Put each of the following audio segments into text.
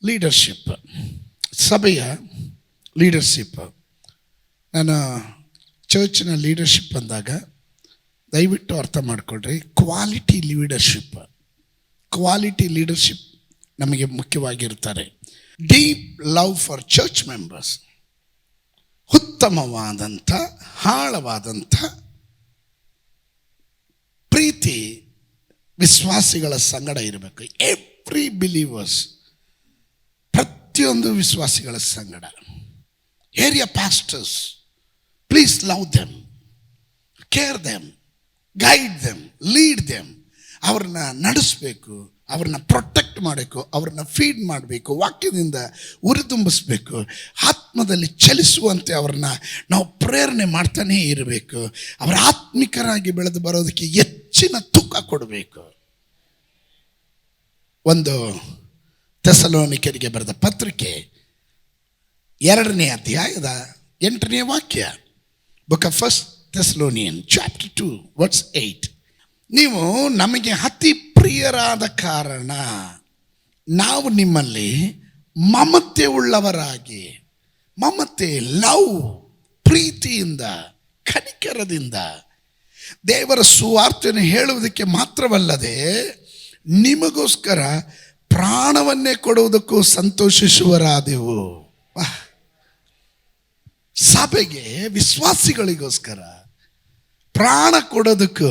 Leadership, ಸಭೆಯ leadership. ನಾನು ಚರ್ಚ್ನ leadership ಅಂದಾಗ ದಯವಿಟ್ಟು ಅರ್ಥ ಮಾಡಿಕೊಡ್ರಿ. ಕ್ವಾಲಿಟಿ ಲೀಡರ್ಶಿಪ್ ನಮಗೆ ಮುಖ್ಯವಾಗಿರ್ತಾರೆ. Deep love for church members, ಉತ್ತಮವಾದಂಥ ಆಳವಾದಂಥ ಪ್ರೀತಿ ವಿಶ್ವಾಸಿಗಳ ಸಂಗಡ ಇರಬೇಕು. ಎವ್ರಿ ಬಿಲೀವರ್ಸ್, ಪ್ರತಿಯೊಂದು ವಿಶ್ವಾಸಿಗಳ ಸಂಗಡ. Area pastors, please love them, care them, guide them, lead them. ಅವ್ರನ್ನ ನಡೆಸಬೇಕು, ಅವ್ರನ್ನ ಪ್ರೊಟೆಕ್ಟ್ ಮಾಡಬೇಕು, ಅವ್ರನ್ನ ಫೀಡ್ ಮಾಡಬೇಕು, ವಾಕ್ಯದಿಂದ ಉರಿದುಂಬಿಸ್ಬೇಕು, ಆತ್ಮದಲ್ಲಿ ಚಲಿಸುವಂತೆ ಅವ್ರನ್ನ ನಾವು ಪ್ರೇರಣೆ ಮಾಡ್ತಾನೇ ಇರಬೇಕು. ಅವರ ಆತ್ಮಿಕರಾಗಿ ಬೆಳೆದು ಬರೋದಕ್ಕೆ ಹೆಚ್ಚಿನ ತೂಕ ಕೊಡಬೇಕು. ಒಂದು ಥೆಸಲೋನಿಕರಿಗೆ ಬರೆದ ಪತ್ರಿಕೆ 2ನೇ ಅಧ್ಯಾಯದ 8ನೇ ವಾಕ್ಯ. Book of first Thessalonian chapter 2 verse 8. ನೀವು ನಮಗೆ ಅತಿ ಪ್ರಿಯರಾದ ಕಾರಣ ನಾವು ನಿಮ್ಮಲ್ಲಿ ಮಮತೆ ಉಳ್ಳವರಾಗಿ, ಮಮತೆ, ಲವ್, ಪ್ರೀತಿಯಿಂದ, ಕನಿಕರದಿಂದ ದೇವರ ಸುವಾರ್ತೆಯನ್ನು ಹೇಳುವುದಕ್ಕೆ ಮಾತ್ರವಲ್ಲದೆ ನಿಮಗೋಸ್ಕರ ಪ್ರಾಣವನ್ನೇ ಕೊಡುವುದಕ್ಕೂ ಸಂತೋಷಿಸುವರಾದೆವು. ಸಭೆಗೆ, ವಿಶ್ವಾಸಿಗಳಿಗೋಸ್ಕರ ಪ್ರಾಣ ಕೊಡೋದಕ್ಕೂ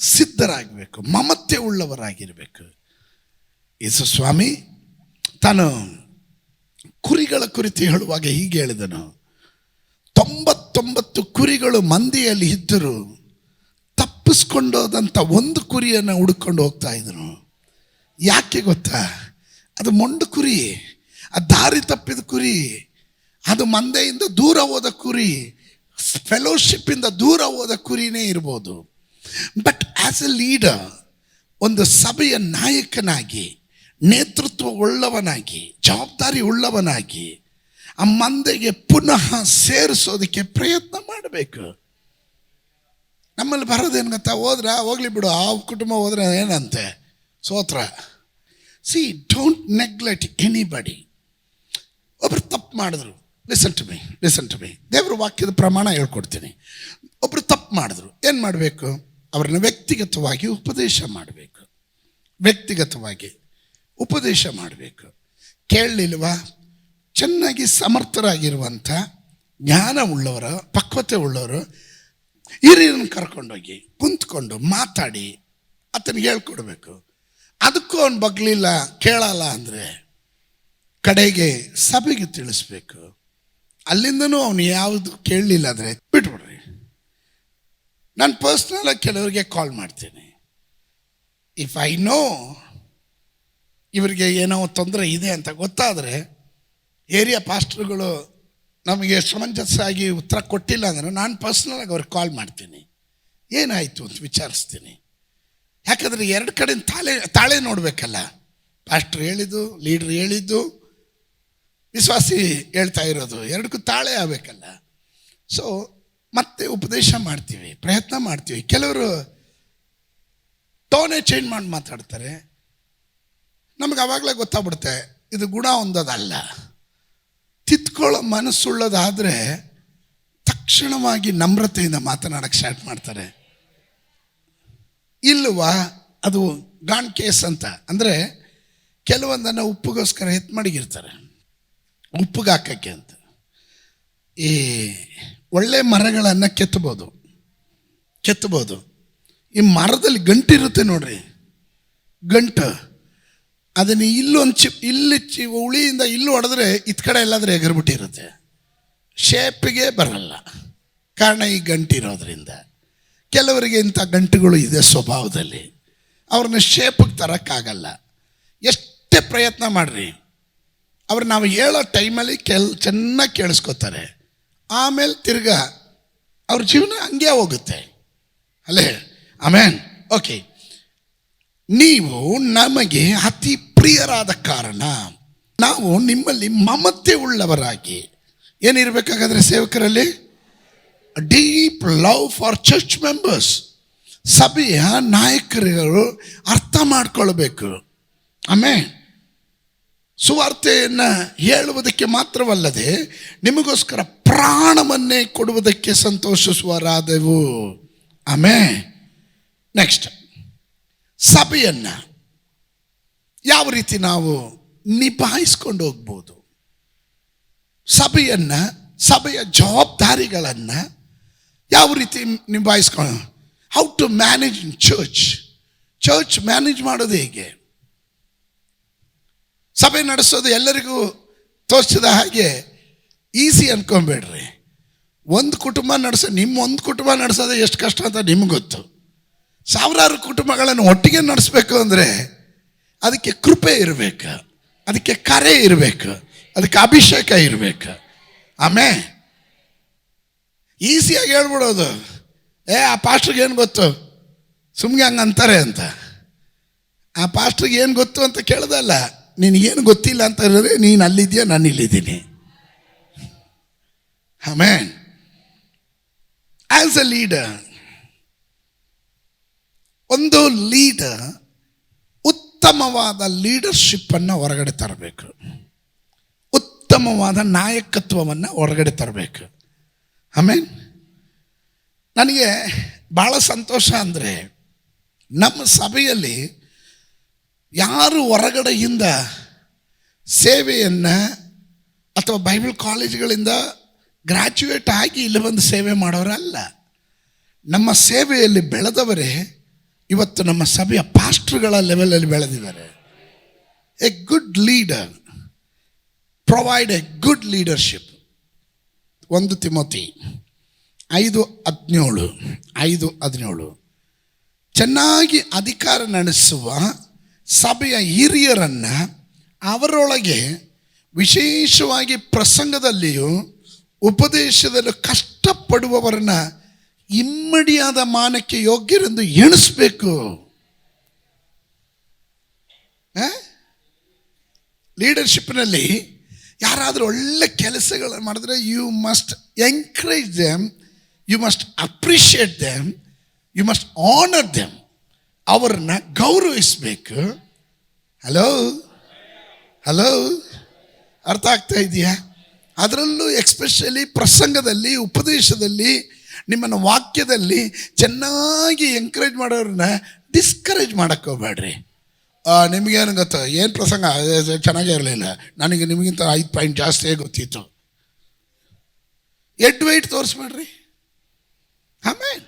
ಸಿದ್ಧರಾಗಬೇಕು, ಮಮತೆ ಉಳ್ಳವರಾಗಿರಬೇಕು. ಯೇಸು ಸ್ವಾಮಿ ತಾನು ಕುರಿಗಳ ಕುರಿತು ಹೇಳುವಾಗ ಹೀಗೆ ಹೇಳಿದನು, 99 ಕುರಿಗಳು ಮಂದಿಯಲ್ಲಿ ಇದ್ದರು, ತಪ್ಪಿಸ್ಕೊಂಡೋದಂಥ ಒಂದು ಕುರಿಯನ್ನು ಹುಡುಕೊಂಡು ಹೋಗ್ತಾ ಇದ್ದನು. ಯಾಕೆ ಗೊತ್ತಾ? ಅದು ಮೊಂಡು ಕುರಿ, ಅದು ದಾರಿ ತಪ್ಪಿದ ಕುರಿ, ಅದು ಮಂದೆಯಿಂದ ದೂರ ಹೋದ ಕುರಿ, ಫೆಲೋಶಿಪ್ಪಿಂದ ದೂರ ಹೋದ ಕುರಿನೇ ಇರ್ಬೋದು. ಬಟ್ ಆ್ಯಸ್ ಎ ಲೀಡರ್, ಒಂದು ಸಭೆಯ ನಾಯಕನಾಗಿ, ನೇತೃತ್ವ ಉಳ್ಳವನಾಗಿ, ಜವಾಬ್ದಾರಿ ಉಳ್ಳವನಾಗಿ ಆ ಮಂದೆಗೆ ಪುನಃ ಸೇರಿಸೋದಕ್ಕೆ ಪ್ರಯತ್ನ ಮಾಡಬೇಕು. ನಮ್ಮಲ್ಲಿ ಬರೋದೇನು ಗೊತ್ತಾ? ಹೋಗ್ಲಿ ಬಿಡು, ಆ ಕುಟುಂಬ ಹೋದ್ರೆ ಏನಂತೆ, ಸೋತ್ರ. See, don't neglect anybody. ಒಬ್ರು ತಪ್ಪು ಮಾಡಿದ್ರು, ಲಿಸನ್ ಟು ಮೀ, ದೇವ್ರ ವಾಕ್ಯದ ಪ್ರಮಾಣ ಹೇಳ್ಕೊಡ್ತೀನಿ. ಒಬ್ರು ತಪ್ಪು ಮಾಡಿದ್ರು, ಏನು ಮಾಡಬೇಕು? ಅವ್ರನ್ನ ವ್ಯಕ್ತಿಗತವಾಗಿ ಉಪದೇಶ ಮಾಡಬೇಕು. ಕೇಳಲಿಲ್ವಾ? ಚೆನ್ನಾಗಿ ಸಮರ್ಥರಾಗಿರುವಂಥ ಜ್ಞಾನ ಉಳ್ಳವರು, ಪಕ್ವತೆ ಉಳ್ಳವರು ಹಿರಿಯರನ್ನು ಕರ್ಕೊಂಡೋಗಿ ಕುಂತ್ಕೊಂಡು ಮಾತಾಡಿ ಆತನಿಗೆ ಹೇಳ್ಕೊಡ್ಬೇಕು. ಅದಕ್ಕೂ ಅವನು ಬಗ್ಲಿಲ್ಲ, ಕೇಳಲ್ಲ ಅಂದರೆ ಕಡೆಗೆ ಸಭೆಗೆ ತಿಳಿಸ್ಬೇಕು. ಅಲ್ಲಿಂದನೂ ಅವನು ಯಾವುದು ಕೇಳಲಿಲ್ಲ ಅಂದರೆ ಬಿಟ್ಬಿಡ್ರಿ. ನಾನು ಪರ್ಸ್ನಲಾಗಿ ಕೆಲವರಿಗೆ ಕಾಲ್ ಮಾಡ್ತೀನಿ. ಇಫ್ ಐ ನೋ ಇವರಿಗೆ ಏನೋ ತೊಂದರೆ ಇದೆ ಅಂತ ಗೊತ್ತಾದರೆ, ಏರಿಯಾ ಪಾಸ್ಟರ್ಗಳು ನಮಗೆ ಸಮಂಜಸ್ಸಾಗಿ ಉತ್ತರ ಕೊಟ್ಟಿಲ್ಲ ಅಂದರೆ ನಾನು ಪರ್ಸ್ನಲಾಗಿ ಅವ್ರಿಗೆ ಕಾಲ್ ಮಾಡ್ತೀನಿ. ಏನಾಯಿತು ಅಂತ ವಿಚಾರಿಸ್ತೀನಿ. ಯಾಕಂದರೆ 2 ಕಡೆ ತಾಳೆ ನೋಡಬೇಕಲ್ಲ. ಪಾಸ್ಟರ್ ಹೇಳಿದ್ದು, ಲೀಡ್ರ್ ಹೇಳಿದ್ದು, ವಿಶ್ವಾಸಿ ಹೇಳ್ತಾ ಇರೋದು, 2ಕ್ಕೂ ತಾಳೆ ಆಗಬೇಕಲ್ಲ. ಸೊ ಮತ್ತೆ ಉಪದೇಶ ಮಾಡ್ತೀವಿ, ಪ್ರಯತ್ನ ಮಾಡ್ತೀವಿ. ಕೆಲವರು ಟೋನೇ ಚೇಂಜ್ ಮಾಡಿ ಮಾತಾಡ್ತಾರೆ. ನಮಗೆ ಆವಾಗಲೇ ಗೊತ್ತಾಗ್ಬಿಡುತ್ತೆ ಇದು ಗುಣ ಹೊಂದೋದಲ್ಲ. ತಿತ್ಕೊಳ್ಳೋ ಮನಸ್ಸುಳ್ಳೋದಾದರೆ ತಕ್ಷಣವಾಗಿ ನಮ್ರತೆಯಿಂದ ಮಾತನಾಡಕ್ಕೆ ಸ್ಟಾರ್ಟ್ ಮಾಡ್ತಾರೆ. ಇಲ್ಲವಾ ಅದು ಗಾನ್ ಕೇಸ್ ಅಂತ. ಅಂದರೆ ಕೆಲವೊಂದನ್ನು ಉಪ್ಪಿಗೋಸ್ಕರ ಮಡಗಿರ್ತಾರೆ, ಉಪ್ಪಿಗೆ ಹಾಕೋಕ್ಕೆ ಅಂತ. ಈ ಒಳ್ಳೆ ಮರಗಳನ್ನು ಕೆತ್ತಬೋದು. ಈ ಮರದಲ್ಲಿ ಗಂಟಿರುತ್ತೆ ನೋಡ್ರಿ, ಗಂಟು. ಅದನ್ನು ಇಲ್ಲೊಂದು ಉಳಿಯಿಂದ ಇಲ್ಲೂ ಹೊಡೆದ್ರೆ ಇತ್ ಕಡೆ ಎಲ್ಲಾದರೂ ಎಗರ್ಬಿಟ್ಟಿರುತ್ತೆ, ಶೇಪಿಗೆ ಬರಲ್ಲ. ಕಾರಣ ಈ ಗಂಟಿರೋದ್ರಿಂದ. ಕೆಲವರಿಗೆ ಇಂಥ ಗಂಟುಗಳು ಇದೆ ಸ್ವಭಾವದಲ್ಲಿ, ಅವ್ರನ್ನ ಶೇಪಿಗೆ ತರೋಕ್ಕಾಗಲ್ಲ. ಎಷ್ಟೇ ಪ್ರಯತ್ನ ಮಾಡ್ರಿ, ಅವ್ರು ನಾವು ಹೇಳೋ ಟೈಮಲ್ಲಿ ಚೆನ್ನಾಗಿ ಕೇಳಿಸ್ಕೊತಾರೆ. ಆಮೇಲೆ ತಿರ್ಗಾ ಅವ್ರ ಜೀವನ ಹಂಗೆ ಹೋಗುತ್ತೆ ಅಲ್ಲೇ. ಆಮೇನ್. ಓಕೆ, ನೀವು ನಮಗೆ ಅತಿ ಪ್ರಿಯರಾದ ಕಾರಣ ನಾವು ನಿಮ್ಮಲ್ಲಿ ಮಮತೆ ಉಳ್ಳವರಾಗಿ ಏನಿರಬೇಕಾಗಾದ್ರೆ ಸೇವಕರಲ್ಲಿ deep love for church members. ಸಭೆಯ ನಾಯಕರು ಅರ್ಥ ಮಾಡ್ಕೊಳ್ಬೇಕು. ಆಮೇಲೆ ಸುವಾರ್ತೆಯನ್ನು ಹೇಳುವುದಕ್ಕೆ ಮಾತ್ರವಲ್ಲದೆ ನಿಮಗೋಸ್ಕರ ಪ್ರಾಣವನ್ನೇ ಕೊಡುವುದಕ್ಕೆ ಸಂತೋಷಿಸುವರಾದೆವು. ಆಮೇಲೆ ನೆಕ್ಸ್ಟ್, ಸಭೆಯನ್ನು ಯಾವ ರೀತಿ ನಾವು ನಿಭಾಯಿಸ್ಕೊಂಡು ಹೋಗ್ಬೋದು, ಸಭೆಯ ಜವಾಬ್ದಾರಿಗಳನ್ನು ಯಾವ ರೀತಿ ನಿಭಾಯಿಸ್ಕೊಂಡು, how to manage in church manage ಮಾಡೋದು ಹೇಗೆ, ಸಭೆ ನಡೆಸೋದು ಎಲ್ಲರಿಗೂ ತೋರಿಸಿದ ಹಾಗೆ ಈಸಿ ಅನ್ಕೊಂಬೇಡ್ರಿ. ಒಂದು ಕುಟುಂಬ ನಿಮ್ಮ ಒಂದು ಕುಟುಂಬ ನಡೆಸೋದು ಎಷ್ಟು ಕಷ್ಟ ಅಂತ ನಿಮ್ಗೆ ಗೊತ್ತು. ಸಾವಿರಾರು ಕುಟುಂಬಗಳನ್ನು ಒಟ್ಟಿಗೆ ನಡೆಸಬೇಕು ಅಂದರೆ ಅದಕ್ಕೆ ಕೃಪೆ ಇರಬೇಕು, ಅದಕ್ಕೆ ಕರೆ ಇರಬೇಕು, ಅದಕ್ಕೆ ಅಭಿಷೇಕ ಇರಬೇಕು. ಆಮೇಲೆ ಈಸಿಯಾಗಿ ಹೇಳ್ಬಿಡೋದು, ಆ ಪಾಸ್ಟ್ರಿಗೆ ಏನು ಗೊತ್ತು, ಸುಮ್ಮನೆ ಹಂಗೆ ಅಂತಾರೆ ಅಂತ. ಆ ಪಾಸ್ಟ್ರಿಗೆ ಏನು ಗೊತ್ತು ಅಂತ ಕೇಳ್ದಲ್ಲ, ನಿನಗೇನು ಗೊತ್ತಿಲ್ಲ ಅಂತ ಹೇಳಿದ್ರೆ ನೀನು ಅಲ್ಲಿದ್ದೀಯ, ನಾನು ಇಲ್ಲಿದ್ದೀನಿ. ಆಮೇನ್. ಆಸ್ ಎ ಲೀಡರ್, ಒಂದು ಲೀಡರ್ ಉತ್ತಮವಾದ ಲೀಡರ್ಶಿಪ್ಪನ್ನು ಹೊರಗಡೆ ತರಬೇಕು, ಉತ್ತಮವಾದ ನಾಯಕತ್ವವನ್ನು ಹೊರಗಡೆ ತರಬೇಕು. ಆಮೇನ್. ನನಗೆ ಭಾಳ ಸಂತೋಷ ಅಂದರೆ ನಮ್ಮ ಸಭೆಯಲ್ಲಿ ಯಾರು ಹೊರಗಡೆಯಿಂದ ಸೇವೆಯನ್ನು ಅಥವಾ ಬೈಬಲ್ ಕಾಲೇಜುಗಳಿಂದ ಗ್ರ್ಯಾಜುಯೇಟ್ ಆಗಿ ಇಲ್ಲಿ ಬಂದು ಸೇವೆ ಮಾಡೋರಲ್ಲ. ನಮ್ಮ ಸೇವೆಯಲ್ಲಿ ಬೆಳೆದವರೇ ಇವತ್ತು ನಮ್ಮ ಸಭೆಯ ಪಾಸ್ಟರ್ಗಳ ಲೆವೆಲಲ್ಲಿ ಬೆಳೆದಿದ್ದಾರೆ. A good leader provide A good leadership. 1 Timothy 5:17 ಚೆನ್ನಾಗಿ ಅಧಿಕಾರ ನಡೆಸುವ ಸಭೆಯ ಹಿರಿಯರನ್ನು ಅವರೊಳಗೆ ವಿಶೇಷವಾಗಿ ಪ್ರಸಂಗದಲ್ಲಿಯೂ ಉಪದೇಶದಲ್ಲೂ ಕಷ್ಟಪಡುವವರನ್ನ ಇಮ್ಮಡಿಯಾದ ಮಾನಕ್ಕೆ ಯೋಗ್ಯರೆಂದು ಎಣಿಸ್ಬೇಕು. ಲೀಡರ್ಶಿಪ್ನಲ್ಲಿ ಯಾರಾದರೂ ಒಳ್ಳೆ ಕೆಲಸಗಳನ್ನು ಮಾಡಿದ್ರೆ you must encourage them, you must appreciate them, you must honour them. ಅವರನ್ನ ಗೌರವಿಸಬೇಕು. ಹಲೋ ಅರ್ಥ ಆಗ್ತಾ ಇದೆಯಾ? ಅದರಲ್ಲೂ ಎಕ್ಸ್ಪೆಷಲಿ ಪ್ರಸಂಗದಲ್ಲಿ, ಉಪದೇಶದಲ್ಲಿ, ನಿಮ್ಮನ್ನು ವಾಕ್ಯದಲ್ಲಿ ಚೆನ್ನಾಗಿ ಎಂಕರೇಜ್ ಮಾಡೋರನ್ನ ಡಿಸ್ಕರೇಜ್ ಮಾಡೋಕ್ಕೆ ಹೋಗ್ಬೇಡ್ರಿ. ನಿಮಗೇನು ಗೊತ್ತು, ಏನು ಪ್ರಸಂಗ ಚೆನ್ನಾಗೇ ಇರಲಿಲ್ಲ, ನನಗೆ ನಿಮಗಿಂತ 5 ಪಾಯಿಂಟ್ ಜಾಸ್ತಿಯೇ ಗೊತ್ತಿತ್ತು. ಎಡ್ ವೈಟ್ ತೋರಿಸ್ಬೇಡ್ರಿ. ಆಮೇಲೆ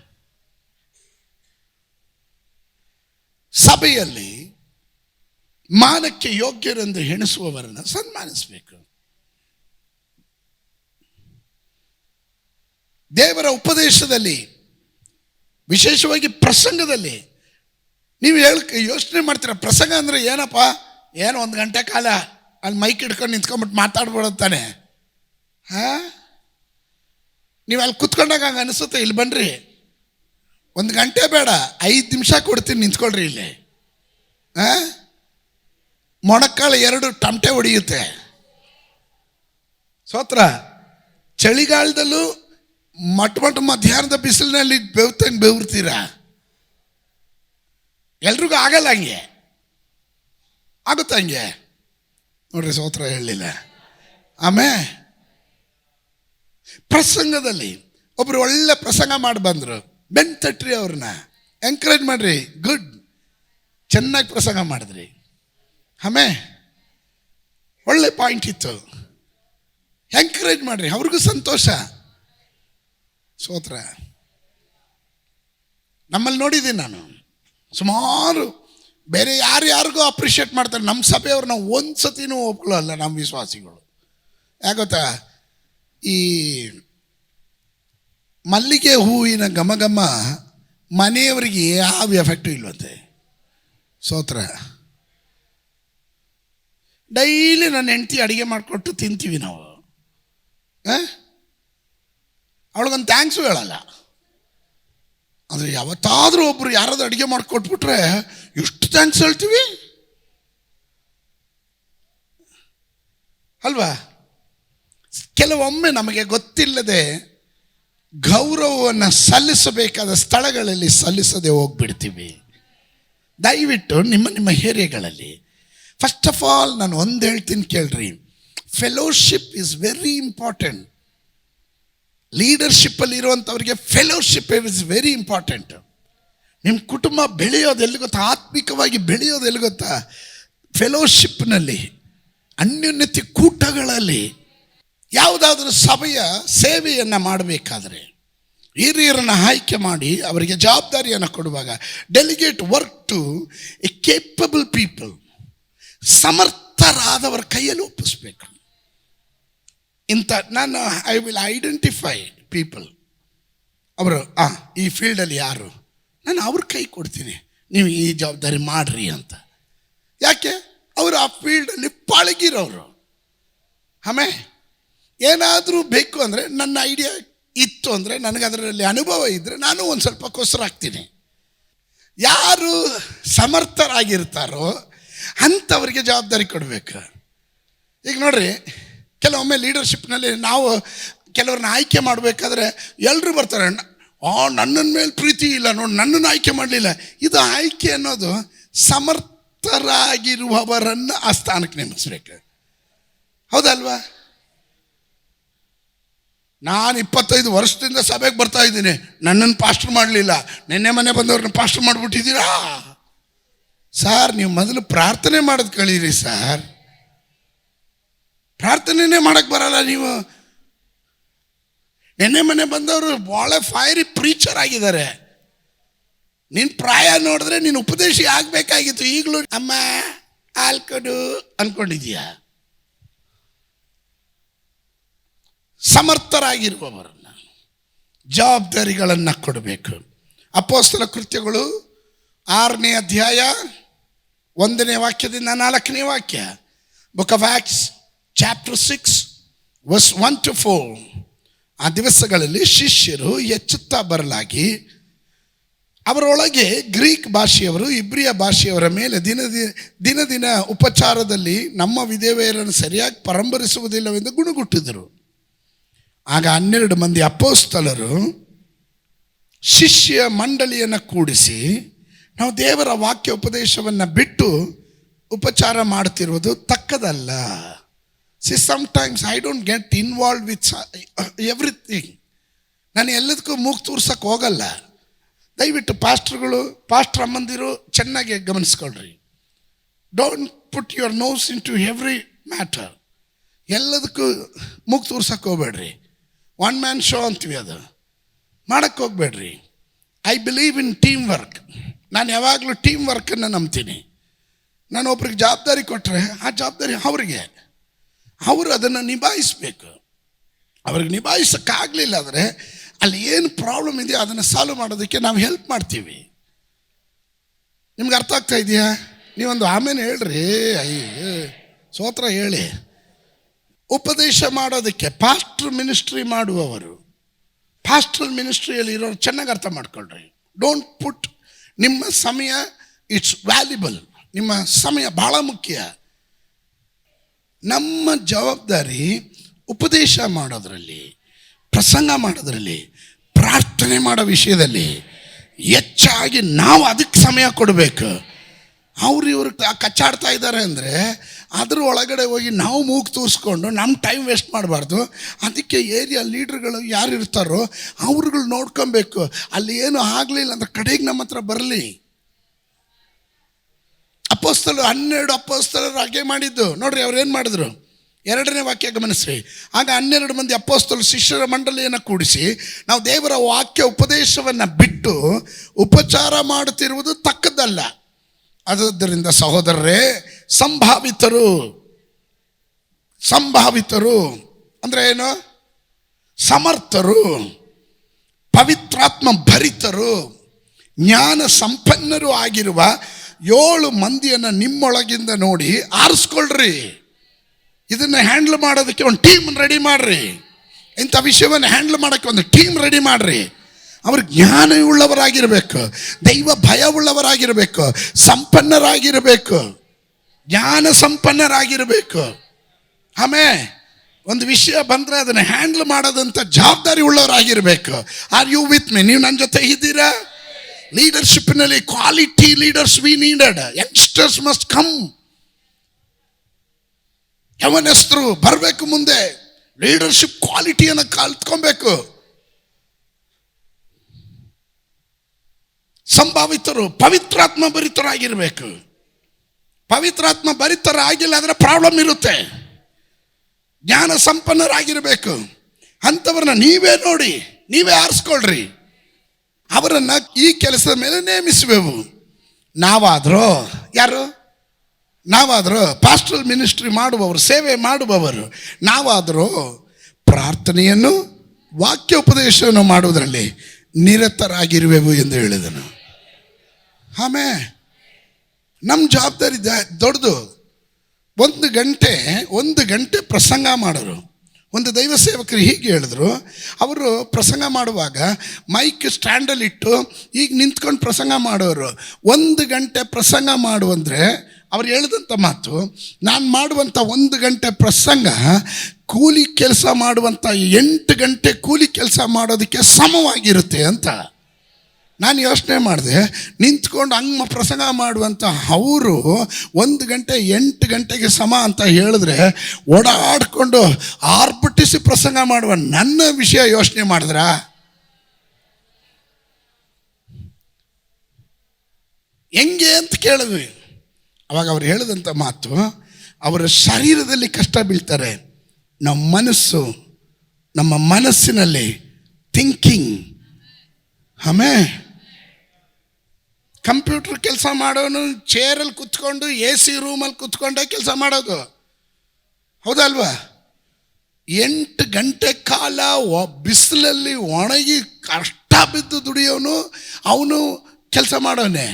ಸಭೆಯಲ್ಲಿ ಮಾನಕ್ಕೆ ಯೋಗ್ಯರೆಂದು ಎಣಿಸುವವರನ್ನು ಸನ್ಮಾನಿಸಬೇಕು. ದೇವರ ಉಪದೇಶದಲ್ಲಿ, ವಿಶೇಷವಾಗಿ ಪ್ರಸಂಗದಲ್ಲಿ ನೀವು ಯೋಚನೆ ಮಾಡ್ತೀರ, ಪ್ರಸಂಗ ಅಂದರೆ ಏನಪ್ಪ, ಏನು 1 ಗಂಟೆ ಕಾಲ ಅಲ್ಲಿ ಮೈಕ್ ಹಿಡ್ಕೊಂಡು ನಿಂತ್ಕೊಂಡ್ಬಿಟ್ಟು ಮಾತಾಡ್ಬಿಡುತ್ತಾನೆ. ನೀವು ಅಲ್ಲಿ ಕುತ್ಕೊಂಡಾಗ ಹಂಗೆ ಅನಿಸುತ್ತೆ. ಇಲ್ಲಿ ಬನ್ನಿರಿ, 1 ಗಂಟೆ ಬೇಡ, 5 ನಿಮಿಷ ಕೊಡ್ತೀನಿ, ನಿಂತ್ಕೊಳ್ರಿ ಇಲ್ಲಿ. ಮೊಣಕಾಳು 2 ಟಮಟೆ ಹೊಡೆಯುತ್ತೆ. ಸ್ತೋತ್ರ. ಚಳಿಗಾಲದಲ್ಲೂ ಮಧ್ಯಾಹ್ನದ ಬಿಸಿಲಿನಲ್ಲಿ ಬೆವರ್ತೀರಾ? ಎಲ್ರಿಗೂ ಆಗಲ್ಲ, ಹಂಗೆ ಆಗುತ್ತೆ. ಹಂಗೆ ನೋಡ್ರಿ, ಸ್ತೋತ್ರ ಹೇಳಲಿಲ್ಲ. ಆಮೇಲೆ ಪ್ರಸಂಗದಲ್ಲಿ ಒಬ್ರು ಒಳ್ಳೆ ಪ್ರಸಂಗ ಮಾಡಿ ಬಂದರು, ಬೆನ್ ತಟ್ರಿ, ಅವ್ರನ್ನ ಎಂಕರೇಜ್ ಮಾಡ್ರಿ. ಗುಡ್, ಚೆನ್ನಾಗಿ ಪ್ರಸಂಗ ಮಾಡಿದ್ರಿ. ಆಮೇಲೆ ಒಳ್ಳೆ ಪಾಯಿಂಟ್ ಇತ್ತು, ಎಂಕರೇಜ್ ಮಾಡ್ರಿ, ಅವ್ರಿಗೂ ಸಂತೋಷ. ಸ್ತೋತ್ರ. ನಮ್ಮಲ್ಲಿ ನೋಡಿದ್ದೀನಿ ನಾನು, ಸುಮಾರು ಬೇರೆ ಯಾರಿಗೂ ಅಪ್ರಿಷಿಯೇಟ್ ಮಾಡ್ತಾರೆ, ನಮ್ಮ ಸಭೆಯವ್ರನ್ನ ಒಂದು ಸತಿನೂ ಒಪ್ಕೊಳ್ಳಲ್ಲ ನಮ್ಮ ವಿಶ್ವಾಸಿಗಳು. ಯಾಕೆ ಗೊತ್ತಾ, ಈ ಮಲ್ಲಿಗೆ ಹೂವಿನ ಘಮ ಮನೆಯವರಿಗೆ ಯಾವ ಎಫೆಕ್ಟು ಇಲ್ವಂತೆ. ಸ್ತೋತ್ರ. ಡೈಲಿ ನನ್ನ ಹೆಂಡತಿ ಅಡುಗೆ ಮಾಡಿಕೊಟ್ಟು ತಿಂತೀವಿ ನಾವು. ಅವಳಿಗೊಂದು ಥ್ಯಾಂಕ್ಸು ಹೇಳಲ್ಲ. ಆದರೆ ಯಾವತ್ತಾದರೂ ಒಬ್ಬರು ಯಾರಾದರೂ ಅಡುಗೆ ಮಾಡಿಕೊಟ್ಬಿಟ್ರೆ ಎಷ್ಟು ಥ್ಯಾಂಕ್ಸ್ ಹೇಳ್ತೀವಿ ಅಲ್ವಾ? ಕೆಲವೊಮ್ಮೆ ನಮಗೆ ಗೊತ್ತಿಲ್ಲದೆ ಗೌರವವನ್ನು ಸಲ್ಲಿಸಬೇಕಾದ ಸ್ಥಳಗಳಲ್ಲಿ ಸಲ್ಲಿಸದೆ ಹೋಗ್ಬಿಡ್ತೀವಿ. ದಯವಿಟ್ಟು ನಿಮ್ಮ ಏರಿಯಾಗಳಲ್ಲಿ ಫಸ್ಟ್ ಆಫ್ ಆಲ್ ನಾನು ಒಂದು ಹೇಳ್ತೀನಿ ಕೇಳ್ರಿ, ಫೆಲೋಶಿಪ್ ಇಸ್ ವೆರಿ ಇಂಪಾರ್ಟೆಂಟ್. ಲೀಡರ್ಶಿಪ್ಪಲ್ಲಿ ಇರುವಂಥವ್ರಿಗೆ ಫೆಲೋಶಿಪ್ ಇಸ್ ವೆರಿ ಇಂಪಾರ್ಟೆಂಟ್. ನಿಮ್ಮ ಕುಟುಂಬ ಬೆಳೆಯೋದು ಎಲ್ಲಿ ಗೊತ್ತಾ? ಆತ್ಮಿಕವಾಗಿ ಬೆಳೆಯೋದು ಎಲ್ಲಿ ಗೊತ್ತಾ? ಫೆಲೋಶಿಪ್ನಲ್ಲಿ, ಅನ್ಯೋನ್ಯತೆ ಕೂಟಗಳಲ್ಲಿ. ಯಾವುದಾದ್ರೂ ಸಭೆಯ ಸೇವೆಯನ್ನು ಮಾಡಬೇಕಾದ್ರೆ ಹಿರಿಯರನ್ನು ಆಯ್ಕೆ ಮಾಡಿ ಅವರಿಗೆ ಜವಾಬ್ದಾರಿಯನ್ನು ಕೊಡುವಾಗ delegate work to a capable people, ಸಮರ್ಥರಾದವರ ಕೈಯಲ್ಲಿ ಒಪ್ಪಿಸ್ಬೇಕು. ನಾನು ಐ ವಿಲ್ ಐಡೆಂಟಿಫೈ ಪೀಪಲ್, ಅವರು ಈ ಫೀಲ್ಡಲ್ಲಿ ಯಾರು, ನಾನು ಅವ್ರ ಕೈ ಕೊಡ್ತೀನಿ, ನೀವು ಈ ಜವಾಬ್ದಾರಿ ಮಾಡ್ರಿ ಅಂತ. ಯಾಕೆ? ಅವರು ಆ ಫೀಲ್ಡಲ್ಲಿ ಪಳಗಿರೋರು. ಆಮೇಲೆ ಏನಾದರೂ ಬೇಕು ಅಂದರೆ, ನನ್ನ ಐಡಿಯಾ ಇತ್ತು ಅಂದರೆ, ನನಗೆ ಅದರಲ್ಲಿ ಅನುಭವ ಇದ್ದರೆ ನಾನು ಒಂದು ಸ್ವಲ್ಪ ಕೊಸರಾಗ್ತೀನಿ. ಯಾರು ಸಮರ್ಥರಾಗಿರ್ತಾರೋ ಅಂಥವ್ರಿಗೆ ಜವಾಬ್ದಾರಿ ಕೊಡಬೇಕು. ಈಗ ನೋಡ್ರಿ, ಕೆಲವೊಮ್ಮೆ ಲೀಡರ್ಶಿಪ್ನಲ್ಲಿ ನಾವು ಕೆಲವ್ರನ್ನ ಆಯ್ಕೆ ಮಾಡಬೇಕಾದ್ರೆ ಎಲ್ಲರೂ ಬರ್ತಾರೆ, ನನ್ನ ಮೇಲೆ ಪ್ರೀತಿ ಇಲ್ಲ ನೋಡಿ, ನನ್ನನ್ನು ಆಯ್ಕೆ ಮಾಡಲಿಲ್ಲ. ಇದು ಆಯ್ಕೆ ಅನ್ನೋದು ಸಮರ್ಥರಾಗಿರುವವರನ್ನು ಆ ಸ್ಥಾನಕ್ಕೆ ನೇಮಿಸ್ಬೇಕು. ಹೌದಲ್ವಾ? ನಾನು 25 ವರ್ಷದಿಂದ ಸಭೆಗೆ ಬರ್ತಾ ಇದ್ದೀನಿ, ನನ್ನನ್ನು ಪಾಸ್ಟರ್ ಮಾಡಲಿಲ್ಲ, ನಿನ್ನೆ ಮನೆ ಬಂದವ್ರನ್ನ ಪಾಸ್ಟರ್ ಮಾಡಿಬಿಟ್ಟಿದ್ದೀರಾ? ಸಾರ್, ನೀವು ಮೊದಲು ಪ್ರಾರ್ಥನೆ ಮಾಡೋದು ಕಳೀರಿ ಸಾರ್. ಪ್ರಾರ್ಥನೆನೇ ಮಾಡಕ್ಕೆ ಬರಲ್ಲ ನೀವು. ನಿನ್ನೆ ಮನೆ ಬಂದವರು ಭಾಳ ಫೈರಿ ಪ್ರೀಚರ್ ಆಗಿದ್ದಾರೆ. ನಿನ್ನ ಪ್ರಾಯ ನೋಡಿದ್ರೆ ನೀನು ಉಪದೇಶಿ ಆಗಬೇಕಾಗಿತ್ತು. ಈಗಲೂ ಅಮ್ಮ ಹಾಲು ಕೊಡು ಅಂದ್ಕೊಂಡಿದೀಯಾ? ಸಮರ್ಥರಾಗಿರುವವರನ್ನು ಜವಾಬ್ದಾರಿಗಳನ್ನು ಕೊಡಬೇಕು. ಅಪೊಸ್ತಲ ಕೃತ್ಯಗಳು 6ನೇ ಅಧ್ಯಾಯ 1ನೇ ವಾಕ್ಯದಿಂದ 4ನೇ ವಾಕ್ಯ. Book of Acts chapter 6 verse 1 to 4. ಆ ದಿವಸಗಳಲ್ಲಿ ಶಿಷ್ಯರು ಹೆಚ್ಚುತ್ತಾ ಬರಲಾಗಿ ಅವರೊಳಗೆ ಗ್ರೀಕ್ ಭಾಷೆಯವರು ಇಬ್ರಿಯ ಭಾಷೆಯವರ ಮೇಲೆ ದಿನ ದಿನ ಉಪಚಾರದಲ್ಲಿ ನಮ್ಮ ವಿಧವೆಯರನ್ನು ಸರಿಯಾಗಿ ಪರಂಪರಿಸುವುದಿಲ್ಲವೆಂದು ಗುಣಗುಟ್ಟಿದರು. ಆಗ 12 ಮಂದಿ ಅಪೊಸ್ತಲರು ಶಿಷ್ಯ ಮಂಡಳಿಯನ್ನು ಕೂಡಿಸಿ, ನಾವು ದೇವರ ವಾಕ್ಯ ಉಪದೇಶವನ್ನು ಬಿಟ್ಟು ಉಪಚಾರ ಮಾಡ್ತಿರೋದು ತಕ್ಕದಲ್ಲ. See, sometimes I don't get involved with everything. ನಾನು ಎಲ್ಲದಕ್ಕೂ ಮೂಗು ತೂರ್ಸಕ್ಕೆ ಹೋಗಲ್ಲ. ದಯವಿಟ್ಟು ಪಾಸ್ಟರ್ಗಳು, ಪಾಸ್ಟರ್ ಅಮ್ಮಂದಿರು ಚೆನ್ನಾಗಿ ಗಮನಿಸ್ಕೊಳ್ರಿ. Don't put your nose into every matter. ಎಲ್ಲದಕ್ಕೂ ಮೂಗು ತೂರ್ಸಕ್ಕೆ ಹೋಗ್ಬೇಡ್ರಿ. ಒನ್ ಮ್ಯಾನ್ ಶೋ ಅಂತೀವಿ, ಅದು ಮಾಡೋಕ್ಕೆ ಹೋಗ್ಬೇಡ್ರಿ. I believe in team work. ನಾನು ಯಾವಾಗಲೂ ಟೀಮ್ ವರ್ಕನ್ನು ನಂಬ್ತೀನಿ. ನಾನು ಒಬ್ರಿಗೆ ಜವಾಬ್ದಾರಿ ಕೊಟ್ಟರೆ ಆ ಜವಾಬ್ದಾರಿ ಅವರಿಗೆ, ಅವರು ಅದನ್ನು ನಿಭಾಯಿಸಬೇಕು. ಅವ್ರಿಗೆ ನಿಭಾಯಿಸೋಕ್ಕಾಗಲಿಲ್ಲ ಅಂದರೆ ಅಲ್ಲಿ ಏನು ಪ್ರಾಬ್ಲಮ್ ಇದೆಯೋ ಅದನ್ನು ಸಾಲ್ವ್ ಮಾಡೋದಕ್ಕೆ ನಾವು ಹೆಲ್ಪ್ ಮಾಡ್ತೀವಿ. ನಿಮ್ಗೆ ಅರ್ಥ ಆಗ್ತಾ ಇದೆಯಾ? ನೀವೊಂದು ಆಮೇಲೆ ಹೇಳ್ರಿ, ಸ್ತೋತ್ರ ಹೇಳಿ. ಉಪದೇಶ ಮಾಡೋದಕ್ಕೆ ಪಾಸ್ಟರ್ ಮಿನಿಸ್ಟ್ರಿ ಮಾಡುವವರು, ಪಾಸ್ಟರ್ ಮಿನಿಸ್ಟ್ರಿಯಲ್ಲಿ ಇರೋರು ಚೆನ್ನಾಗಿ ಅರ್ಥ ಮಾಡ್ಕೊಳ್ರಿ. ಡೋಂಟ್ ಪುಟ್ ನಿಮ್ಮ ಸಮಯ, ಇಟ್ಸ್ ವ್ಯಾಲ್ಯುಬಲ್. ನಿಮ್ಮ ಸಮಯ ಭಾಳ ಮುಖ್ಯ. ನಮ್ಮ ಜವಾಬ್ದಾರಿ ಉಪದೇಶ ಮಾಡೋದ್ರಲ್ಲಿ, ಪ್ರಸಂಗ ಮಾಡೋದ್ರಲ್ಲಿ, ಪ್ರಾರ್ಥನೆ ಮಾಡೋ ವಿಷಯದಲ್ಲಿ ಹೆಚ್ಚಾಗಿ ನಾವು ಅದಕ್ಕೆ ಸಮಯ ಕೊಡಬೇಕು. ಇವರು ಕಚ್ಚಾಡ್ತಾ ಇದ್ದಾರೆ ಅಂದರೆ ಅದ್ರ ಒಳಗಡೆ ಹೋಗಿ ನಾವು ಮೂಗು ತೂರಿಸ್ಕೊಂಡು ನಮ್ಮ ಟೈಮ್ ವೇಸ್ಟ್ ಮಾಡಬಾರ್ದು. ಅದಕ್ಕೆ ಏರಿಯಾ ಲೀಡ್ರ್ಗಳು ಯಾರು ಇರ್ತಾರೋ ಅವ್ರುಗಳು ನೋಡ್ಕೊಬೇಕು. ಅಲ್ಲಿ ಏನು ಆಗಲಿಲ್ಲ ಅಂದ್ರೆ ಕಡೆಗೆ ನಮ್ಮ ಹತ್ರ ಬರಲಿ. ಅಪೊಸ್ತಲರು 12 ಅಪೊಸ್ತಲರು ಹಾಗೆ ಮಾಡಿದ್ದು ನೋಡ್ರಿ. ಅವ್ರು ಏನು ಮಾಡಿದ್ರು? 2ನೇ ವಾಕ್ಯ ಗಮನಿಸ್ರಿ. ಆಗ 12 ಮಂದಿ ಅಪೊಸ್ತಲರು ಶಿಷ್ಯರ ಮಂಡಳಿಯನ್ನು ಕೂಡಿಸಿ, ನಾವು ದೇವರ ವಾಕ್ಯ ಉಪದೇಶವನ್ನು ಬಿಟ್ಟು ಉಪಚಾರ ಮಾಡುತ್ತಿರುವುದು ತಕ್ಕದ್ದಲ್ಲ. ಆದ್ದರಿಂದ ಸಹೋದರರೇ, ಸಂಭಾವಿತರು ಅಂದರೆ ಏನು? ಸಮರ್ಥರು, ಪವಿತ್ರಾತ್ಮ ಭರಿತರು, ಜ್ಞಾನ ಸಂಪನ್ನರು ಆಗಿರುವ 7 ಮಂದಿಯನ್ನು ನಿಮ್ಮೊಳಗಿಂದ ನೋಡಿ ಆರಿಸ್ಕೊಳ್ರಿ. ಇದನ್ನು ಹ್ಯಾಂಡ್ಲ್ ಮಾಡೋದಕ್ಕೆ ಒಂದು ಟೀಮ್ ರೆಡಿ ಮಾಡ್ರಿ. ಇಂಥ ವಿಷಯವನ್ನು ಹ್ಯಾಂಡ್ಲ್ ಮಾಡೋಕ್ಕೆ ಒಂದು ಟೀಮ್ ರೆಡಿ ಮಾಡ್ರಿ. ಅವರು ಜ್ಞಾನವುಳ್ಳವರಾಗಿರಬೇಕು, ದೈವ ಭಯವುಳ್ಳವರಾಗಿರಬೇಕು, ಸಂಪನ್ನರಾಗಿರಬೇಕು, ಜ್ಞಾನ ಸಂಪನ್ನರಾಗಿರಬೇಕು. ಆಮೇಲೆ ಒಂದು ವಿಷಯ ಬಂದರೆ ಅದನ್ನು ಹ್ಯಾಂಡ್ಲ್ ಮಾಡೋದಂಥ ಜವಾಬ್ದಾರಿ ಉಳ್ಳವರಾಗಿರಬೇಕು. Are you with me? ನೀವು ನನ್ನ ಜೊತೆ ಇದ್ದೀರಾ? ಲೀಡರ್ಶಿಪ್ನಲ್ಲಿ quality leaders we needed. Youngsters must come. ಯವನಸ್ಥರು ಬರಬೇಕು, ಮುಂದೆ ಲೀಡರ್ಶಿಪ್ ಕ್ವಾಲಿಟಿಯನ್ನು ಕಲ್ತ್ಕೊಬೇಕು. ಸಂಭಾವಿತರು ಪವಿತ್ರಾತ್ಮ ಭರಿತರಾಗಿರ್ಬೇಕು. ಪವಿತ್ರಾತ್ಮ ಭರಿತರಾಗಿಲ್ಲ ಅಂದರೆ ಪ್ರಾಬ್ಲಮ್ ಇರುತ್ತೆ. ಜ್ಞಾನ ಸಂಪನ್ನರಾಗಿರ್ಬೇಕು. ಅಂಥವ್ರನ್ನ ನೀವೇ ನೋಡಿ, ನೀವೇ ಆರಿಸ್ಕೊಳ್ರಿ. ಅವರನ್ನು ಈ ಕೆಲಸದ ಮೇಲೆ ನೇಮಿಸುವೆವು. ನಾವಾದರೂ ಯಾರು? ನಾವಾದರೂ ಪಾಸ್ಟರಲ್ ಮಿನಿಸ್ಟ್ರಿ ಮಾಡುವವರು, ಸೇವೆ ಮಾಡುವವರು. ನಾವಾದರೂ ಪ್ರಾರ್ಥನೆಯನ್ನು ವಾಕ್ಯೋಪದೇಶವನ್ನು ಮಾಡುವುದರಲ್ಲಿ ನಿರತರಾಗಿರುವೆವು ಎಂದು ಹೇಳಿದನು. ಆಮೇಲೆ ನಮ್ಮ ಜವಾಬ್ದಾರಿ ದೊಡ್ಡದು. ಒಂದು ಗಂಟೆ ಪ್ರಸಂಗ ಮಾಡೋರು. ಒಂದು ದೈವ ಸೇವಕರು ಹೀಗೆ ಹೇಳಿದ್ರು, ಅವರು ಪ್ರಸಂಗ ಮಾಡುವಾಗ ಮೈಕ್ ಸ್ಟ್ಯಾಂಡಲ್ಲಿಟ್ಟು ಈಗ ನಿಂತ್ಕೊಂಡು ಪ್ರಸಂಗ ಮಾಡೋರು. 1 ಗಂಟೆ ಪ್ರಸಂಗ ಮಾಡುವಂದರೆ ಅವ್ರು ಹೇಳಿದಂಥ ಮಾತು, ನಾನು ಮಾಡುವಂಥ 1 ಗಂಟೆ ಪ್ರಸಂಗ ಕೂಲಿ ಕೆಲಸ ಮಾಡುವಂಥ 8 ಗಂಟೆ ಕೂಲಿ ಕೆಲಸ ಮಾಡೋದಕ್ಕೆ ಸಮವಾಗಿರುತ್ತೆ ಅಂತ. ನಾನು ಯೋಚನೆ ಮಾಡಿದೆ, ನಿಂತ್ಕೊಂಡು ಹಂಗೆ ಪ್ರಸಂಗ ಮಾಡುವಂಥ ಅವರು 1 ಗಂಟೆ 8 ಗಂಟೆಗೆ ಸಮ ಅಂತ ಹೇಳಿದ್ರೆ, ಓಡಾಡಿಕೊಂಡು ಆರ್ಭಟಿಸಿ ಪ್ರಸಂಗ ಮಾಡುವ ನನ್ನ ವಿಷಯ ಯೋಚನೆ ಮಾಡಿದ್ರ? ಹೆಂಗೆ ಅಂತ ಕೇಳಿದ್ವಿ. ಅವಾಗ ಅವ್ರು ಹೇಳಿದಂಥ ಮಾತು, ಅವರ ಶರೀರದಲ್ಲಿ ಕಷ್ಟ ಬೀಳ್ತಾರೆ, ನಮ್ಮ ಮನಸ್ಸಿನಲ್ಲಿ ಥಿಂಕಿಂಗ್. ಆಮೇಲೆ ಕಂಪ್ಯೂಟರ್ ಕೆಲಸ ಮಾಡೋನು ಚೇರಲ್ಲಿ ಕುತ್ಕೊಂಡು AC ರೂಮಲ್ಲಿ ಕುತ್ಕೊಂಡೇ ಕೆಲಸ ಮಾಡೋದು, ಹೌದಲ್ವಾ? 8 ಗಂಟೆ ಕಾಲ ಬಿಸಿಲಲ್ಲಿ ಒಣಗಿ ಕಷ್ಟ ಬಿದ್ದು ದುಡಿಯೋನು ಅವನು ಕೆಲಸ ಮಾಡೋನೆ.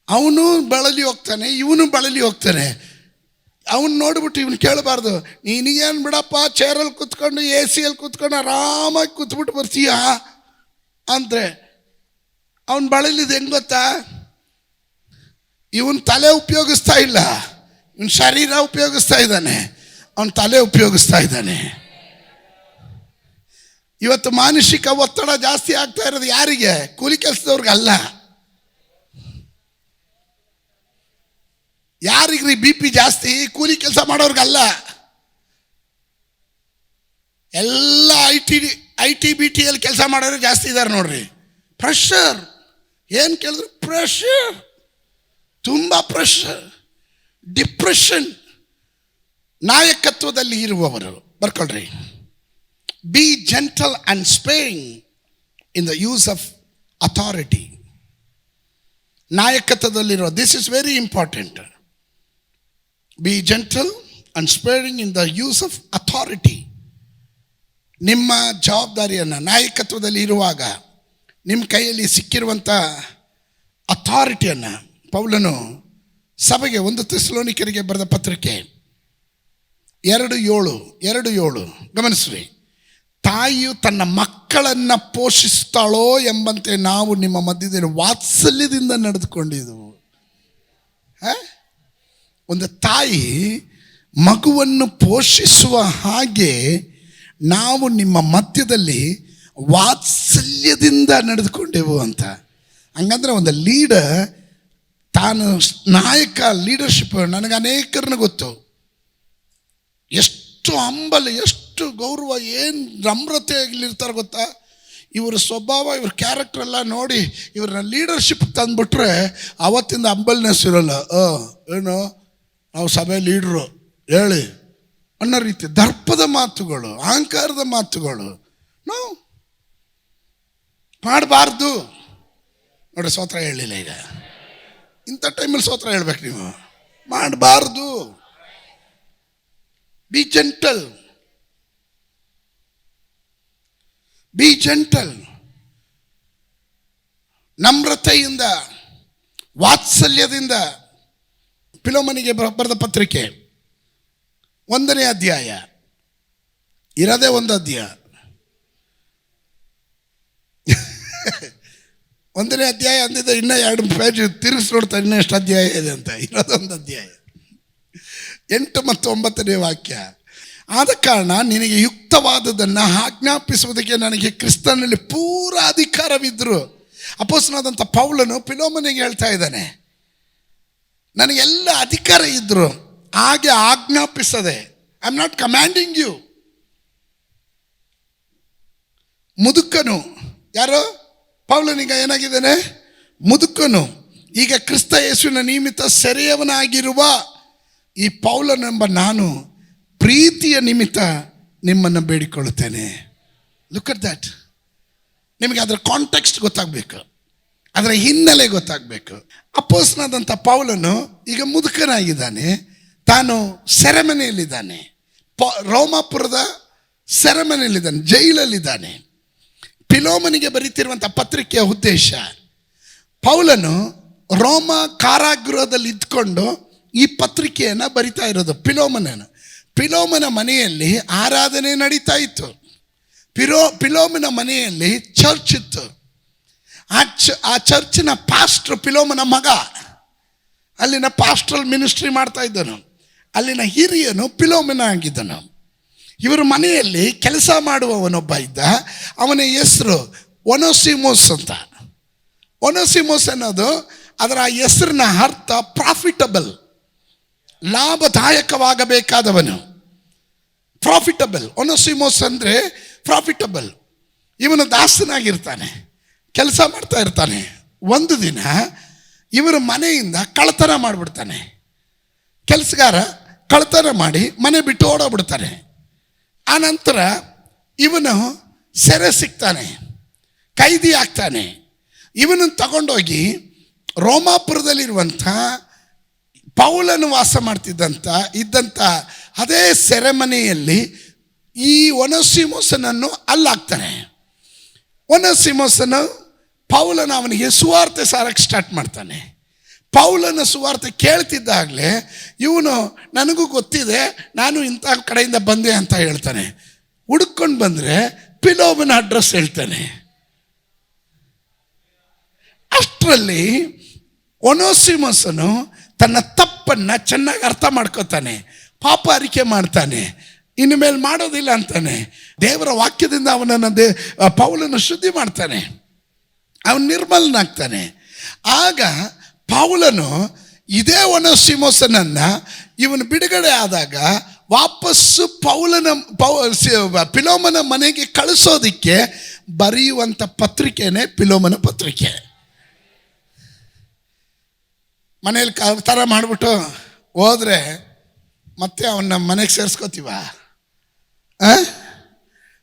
ಅವನು ಬಳಲಿ ಹೋಗ್ತಾನೆ, ಇವನು ಬಳಲಿ ಹೋಗ್ತಾನೆ. ಅವನು ನೋಡ್ಬಿಟ್ಟು ಇವನು ಕೇಳಬಾರ್ದು, ನೀನೇನು ಬಿಡಪ್ಪ ಚೇರಲ್ಲಿ ಕುತ್ಕೊಂಡು AC-ಯಲ್ಲಿ ಕುತ್ಕೊಂಡು ಆರಾಮಾಗಿ ಕೂತ್ಬಿಟ್ಟು ಬರ್ತೀಯ ಅಂದರೆ ಅವನು ಬಳಲಿದ್ದು ಹೆಂಗೆ ಗೊತ್ತಾ? ಇವನು ತಲೆ ಉಪಯೋಗಿಸ್ತಾ ಇಲ್ಲ, ಇವನು ಶರೀರ ಉಪಯೋಗಿಸ್ತಾ ಇದ್ದಾನೆ, ಅವನು ತಲೆ ಉಪಯೋಗಿಸ್ತಾ ಇದ್ದಾನೆ. ಇವತ್ತು ಮಾನಸಿಕ ಒತ್ತಡ ಜಾಸ್ತಿ ಆಗ್ತಾ ಇರೋದು ಯಾರಿಗೆ? ಕೂಲಿ ಕೆಲಸದವ್ರಿಗಲ್ಲ. ಯಾರಿಗ್ರಿ BP ಜಾಸ್ತಿ? ಕೂಲಿ ಕೆಲಸ ಮಾಡೋರ್ಗಲ್ಲ. ಎಲ್ಲ IT-BTಯಲ್ಲಿ ಕೆಲಸ ಮಾಡೋರು ಜಾಸ್ತಿ ಇದ್ದಾರೆ ನೋಡ್ರಿ. ಪ್ರೆಷರ್ ಏನು ಕೇಳಿದ್ರು ಪ್ರೆಷರ್, ತುಂಬ ಪ್ರೆಷರ್, ಡಿಪ್ರೆಷನ್. ನಾಯಕತ್ವದಲ್ಲಿ ಇರುವವರು ಬರ್ಕೊಳ್ರಿ, be gentle and sparing in the use of authority. ನಾಯಕತ್ವದಲ್ಲಿರೋ, this is very important. Be gentle and sparing in the use of authority. ನಿಮ್ಮ ಜವಾಬ್ದಾರಿಯನ್ನು ನಾಯಕತ್ವದಲ್ಲಿ ಇರುವಾಗ ನಿಮ್ಮ ಕೈಯಲ್ಲಿ ಸಿಕ್ಕಿರುವಂಥ ಅಥಾರಿಟಿಯನ್ನು ಪೌಲನು ಸಭೆಗೆ 1 ಥೆಸಲೋನಿಕರಿಗೆ ಬರೆದ ಪತ್ರಿಕೆ 2:7 ಗಮನಿಸ್ರಿ. ತಾಯಿಯು ತನ್ನ ಮಕ್ಕಳನ್ನು ಪೋಷಿಸ್ತಾಳೋ ಎಂಬಂತೆ ನಾವು ನಿಮ್ಮ ಮಧ್ಯದಲ್ಲಿ ವಾತ್ಸಲ್ಯದಿಂದ ನಡೆದುಕೊಂಡಿದ್ದೆವು. ಒಂದು ತಾಯಿ ಮಗುವನ್ನು ಪೋಷಿಸುವ ಹಾಗೆ ನಾವು ನಿಮ್ಮ ಮಧ್ಯದಲ್ಲಿ ವಾತ್ಸಲ್ಯದಿಂದ ನಡೆದುಕೊಂಡೆವು ಅಂತ. ಹಂಗಂದ್ರೆ ಒಂದು ಲೀಡರ್ ತಾನು ನಾಯಕ, ಲೀಡರ್ಶಿಪ್. ನನಗೆ ಅನೇಕರನ್ನ ಗೊತ್ತು, ಎಷ್ಟು ಹಂಬಲ್, ಎಷ್ಟು ಗೌರವ, ಏನು ನಮ್ರತೆಯಲ್ಲಿರ್ತಾರೆ ಗೊತ್ತಾ? ಇವರ ಸ್ವಭಾವ, ಇವ್ರ ಕ್ಯಾರೆಕ್ಟರ್ ಎಲ್ಲ ನೋಡಿ ಇವ್ರನ್ನ ಲೀಡರ್ಶಿಪ್ ತಂದುಬಿಟ್ರೆ ಅವತ್ತಿಂದ ಹಂಬಲ್ನೆಸ್ ಇರೋಲ್ಲ. ಏನು ನಾವು ಸಭೆ ಲೀಡ್ರು ಹೇಳಿ ಅನ್ನೋ ರೀತಿ ದರ್ಪದ ಮಾತುಗಳು, ಅಹಂಕಾರದ ಮಾತುಗಳು ನಾವು ಮಾಡಬಾರ್ದು. ನೋಡಿ, ಸ್ತೋತ್ರ ಹೇಳಿಲ್ಲ. ಈಗ ಇಂಥ ಟೈಮಲ್ಲಿ ಸ್ತೋತ್ರ ಹೇಳ್ಬೇಕು. ನೀವು ಮಾಡಬಾರ್ದು. Be gentle, be gentle. ನಮ್ರತೆಯಿಂದ, ವಾತ್ಸಲ್ಯದಿಂದ. ಫಿಲೋಮನಿಗೆ ಬರೆದ ಪತ್ರಿಕೆ 1ನೇ ಅಧ್ಯಾಯ, ಇರೋದೇ 1 ಅಧ್ಯಾಯ. 1ನೇ ಅಧ್ಯಾಯ ಅಂದಿದ್ದ ಇನ್ನೂ 2 ಪೇಜ್ ತಿರುಗಿಸಿ ನೋಡ್ತಾ ಇನ್ನೂ ಎಷ್ಟು ಅಧ್ಯಾಯ ಇದೆ ಅಂತ. ಇರೋದು 1 ಅಧ್ಯಾಯ, 8 ಮತ್ತು 9ನೇ ವಾಕ್ಯ. ಆದ ಕಾರಣ ನಿನಗೆ ಯುಕ್ತವಾದದನ್ನು ಆಜ್ಞಾಪಿಸುವುದಕ್ಕೆ ನನಗೆ ಕ್ರಿಸ್ತನಲ್ಲಿ ಪೂರ ಅಧಿಕಾರವಿದ್ದರು. ಅಪೊಸ್ತಲನಾದಂಥ ಪೌಲನು ಫಿಲೋಮನಿಗೆ ಹೇಳ್ತಾ ಇದ್ದಾನೆ, ನನಗೆಲ್ಲ ಅಧಿಕಾರ ಇದ್ದರು, ಹಾಗೆ ಆಜ್ಞಾಪಿಸದೆ. I am not commanding you. ಮುದುಕನು ಯಾರು? ಪೌಲನಿಗೆ ಏನಾಗಿದ್ದಾನೆ? ಮುದುಕನು. ಈಗ ಕ್ರಿಸ್ತ ಯೇಸುವಿನ ನಿಮಿತ್ತ ಸೆರೆಯವನಾಗಿರುವ ಈ ಪೌಲನೆಂಬ ನಾನು ಪ್ರೀತಿಯ ನಿಮಿತ್ತ ನಿಮ್ಮನ್ನು ಬೇಡಿಕೊಳ್ಳುತ್ತೇನೆ. Look at that. ನಿಮಗೆ ಅದರ ಕಾಂಟೆಕ್ಸ್ಟ್ ಗೊತ್ತಾಗಬೇಕು, ಅದರ ಹಿನ್ನೆಲೆ ಗೊತ್ತಾಗಬೇಕು. ಅಪೊಸ್ತಲನಾದಂಥ ಪೌಲನು ಈಗ ಮುದುಕನಾಗಿದ್ದಾನೆ, ತಾನು ಸೆರೆಮನೆಯಲ್ಲಿದ್ದಾನೆ, ರೋಮಾಪುರದ ಸೆರೆಮನೆಯಲ್ಲಿದ್ದಾನೆ, ಜೈಲಲ್ಲಿದ್ದಾನೆ. ಫಿಲೋಮನಿಗೆ ಬರೀತಿರುವಂಥ ಪತ್ರಿಕೆಯ ಉದ್ದೇಶ, ಪೌಲನು ರೋಮ ಕಾರಾಗೃಹದಲ್ಲಿ ಇದ್ಕೊಂಡು ಈ ಪತ್ರಿಕೆಯನ್ನು ಬರಿತಾ ಇರೋದು. ಫಿಲೋಮನ ಮನೆಯಲ್ಲಿ ಆರಾಧನೆ ನಡೀತಾ ಇತ್ತು. ಫಿಲೋಮನ ಮನೆಯಲ್ಲಿ ಚರ್ಚ್ ಇತ್ತು. ಆ ಚರ್ಚಿನ ಪಾಸ್ಟ್ರು ಫಿಲೋಮನ ಮಗ. ಅಲ್ಲಿನ ಪಾಸ್ಟ್ರಲ್ ಮಿನಿಸ್ಟ್ರಿ ಮಾಡ್ತಾ ಇದ್ದನು. ಅಲ್ಲಿನ ಹಿರಿಯನು ಫಿಲೋಮನ ಆಗಿದ್ದನು. ಇವರ ಮನೆಯಲ್ಲಿ ಕೆಲಸ ಮಾಡುವವನೊಬ್ಬ ಇದ್ದ. ಅವನ ಹೆಸರು ಒನೋಸಿಮೋಸ್ ಅಂತ. ಒನೋಸಿಮೋಸ್ ಅನ್ನೋದು ಅದರ ಹೆಸರಿನ ಅರ್ಥ ಪ್ರಾಫಿಟಬಲ್, ಲಾಭದಾಯಕವಾಗಬೇಕಾದವನು. ಪ್ರಾಫಿಟಬಲ್. ಒನೋಸಿಮೋಸ್ ಅಂದರೆ ಪ್ರಾಫಿಟಬಲ್. ಇವನು ದಾಸನಾಗಿರ್ತಾನೆ, ಕೆಲಸ ಮಾಡ್ತಾ ಇರ್ತಾನೆ. ಒಂದು ದಿನ ಇವರ ಮನೆಯಿಂದ ಕಳ್ಳತನ ಮಾಡಿಬಿಡ್ತಾನೆ. ಕೆಲಸಗಾರ ಕಳ್ಳತನ ಮಾಡಿ ಮನೆ ಬಿಟ್ಟು ಓಡೋಗ್ಬಿಡ್ತಾನೆ. ಆನಂತರ ಇವನು ಸೆರೆ ಸಿಗ್ತಾನೆ, ಕೈದಿ ಆಗ್ತಾನೆ. ಇವನನ್ನು ತಗೊಂಡೋಗಿ ರೋಮಾಪುರದಲ್ಲಿರುವಂಥ ಪೌಲನು ವಾಸ ಇದ್ದಂಥ ಅದೇ ಸೆರೆಮನೆಯಲ್ಲಿ ಈ ಒನೋಸಿಮೋಸನನ್ನು ಅಲ್ಲಾಕ್ತಾನೆ. ಒನೋಸಿಮೋಸನು ಪೌಲನ ಅವನಿಗೆ ಸುವಾರ್ತೆ ಸಾರಕ್ಕೆ ಸ್ಟಾರ್ಟ್ ಮಾಡ್ತಾನೆ. ಪೌಲನ ಸುವಾರ್ತೆ ಕೇಳ್ತಿದ್ದಾಗಲೇ ಇವನು ನನಗೂ ಗೊತ್ತಿದೆ, ನಾನು ಇಂಥ ಕಡೆಯಿಂದ ಬಂದೆ ಅಂತ ಹೇಳ್ತಾನೆ. ಹುಡುಕೊಂಡು ಬಂದರೆ ಫಿಲೋಮನ ಅಡ್ರೆಸ್ ಹೇಳ್ತಾನೆ. ಅಷ್ಟರಲ್ಲಿ ಒನೋಸಿಮೋಸನು ತನ್ನ ತಪ್ಪನ್ನು ಚೆನ್ನಾಗಿ ಅರ್ಥ ಮಾಡ್ಕೋತಾನೆ, ಪಾಪ ಅರಿಕೆ ಮಾಡ್ತಾನೆ, ಇನ್ನು ಮೇಲೆ ಮಾಡೋದಿಲ್ಲ ಅಂತಾನೆ. ದೇವರ ವಾಕ್ಯದಿಂದ ಅವನನ್ನು ಪೌಲನ ಶುದ್ಧಿ ಮಾಡ್ತಾನೆ, ಅವನು ನಿರ್ಮಲನಾಗ್ತಾನೆ. ಆಗ ಪೌಲನು ಇದೇ ಒನೋಸಿಮೋಸನನ್ನು ಇವನು ಬಿಡುಗಡೆ ಆದಾಗ ವಾಪಸ್ಸು ಫಿಲೋಮನ ಮನೆಗೆ ಕಳಿಸೋದಿಕ್ಕೆ ಬರೆಯುವಂಥ ಪತ್ರಿಕೆನೇ ಫಿಲೋಮನ ಪತ್ರಿಕೆ. ಮನೇಲಿ ಥರ ಮಾಡಿಬಿಟ್ಟು ಹೋದರೆ ಮತ್ತೆ ಅವನ್ನ ಮನೆಗೆ ಸೇರಿಸ್ಕೋತೀವ?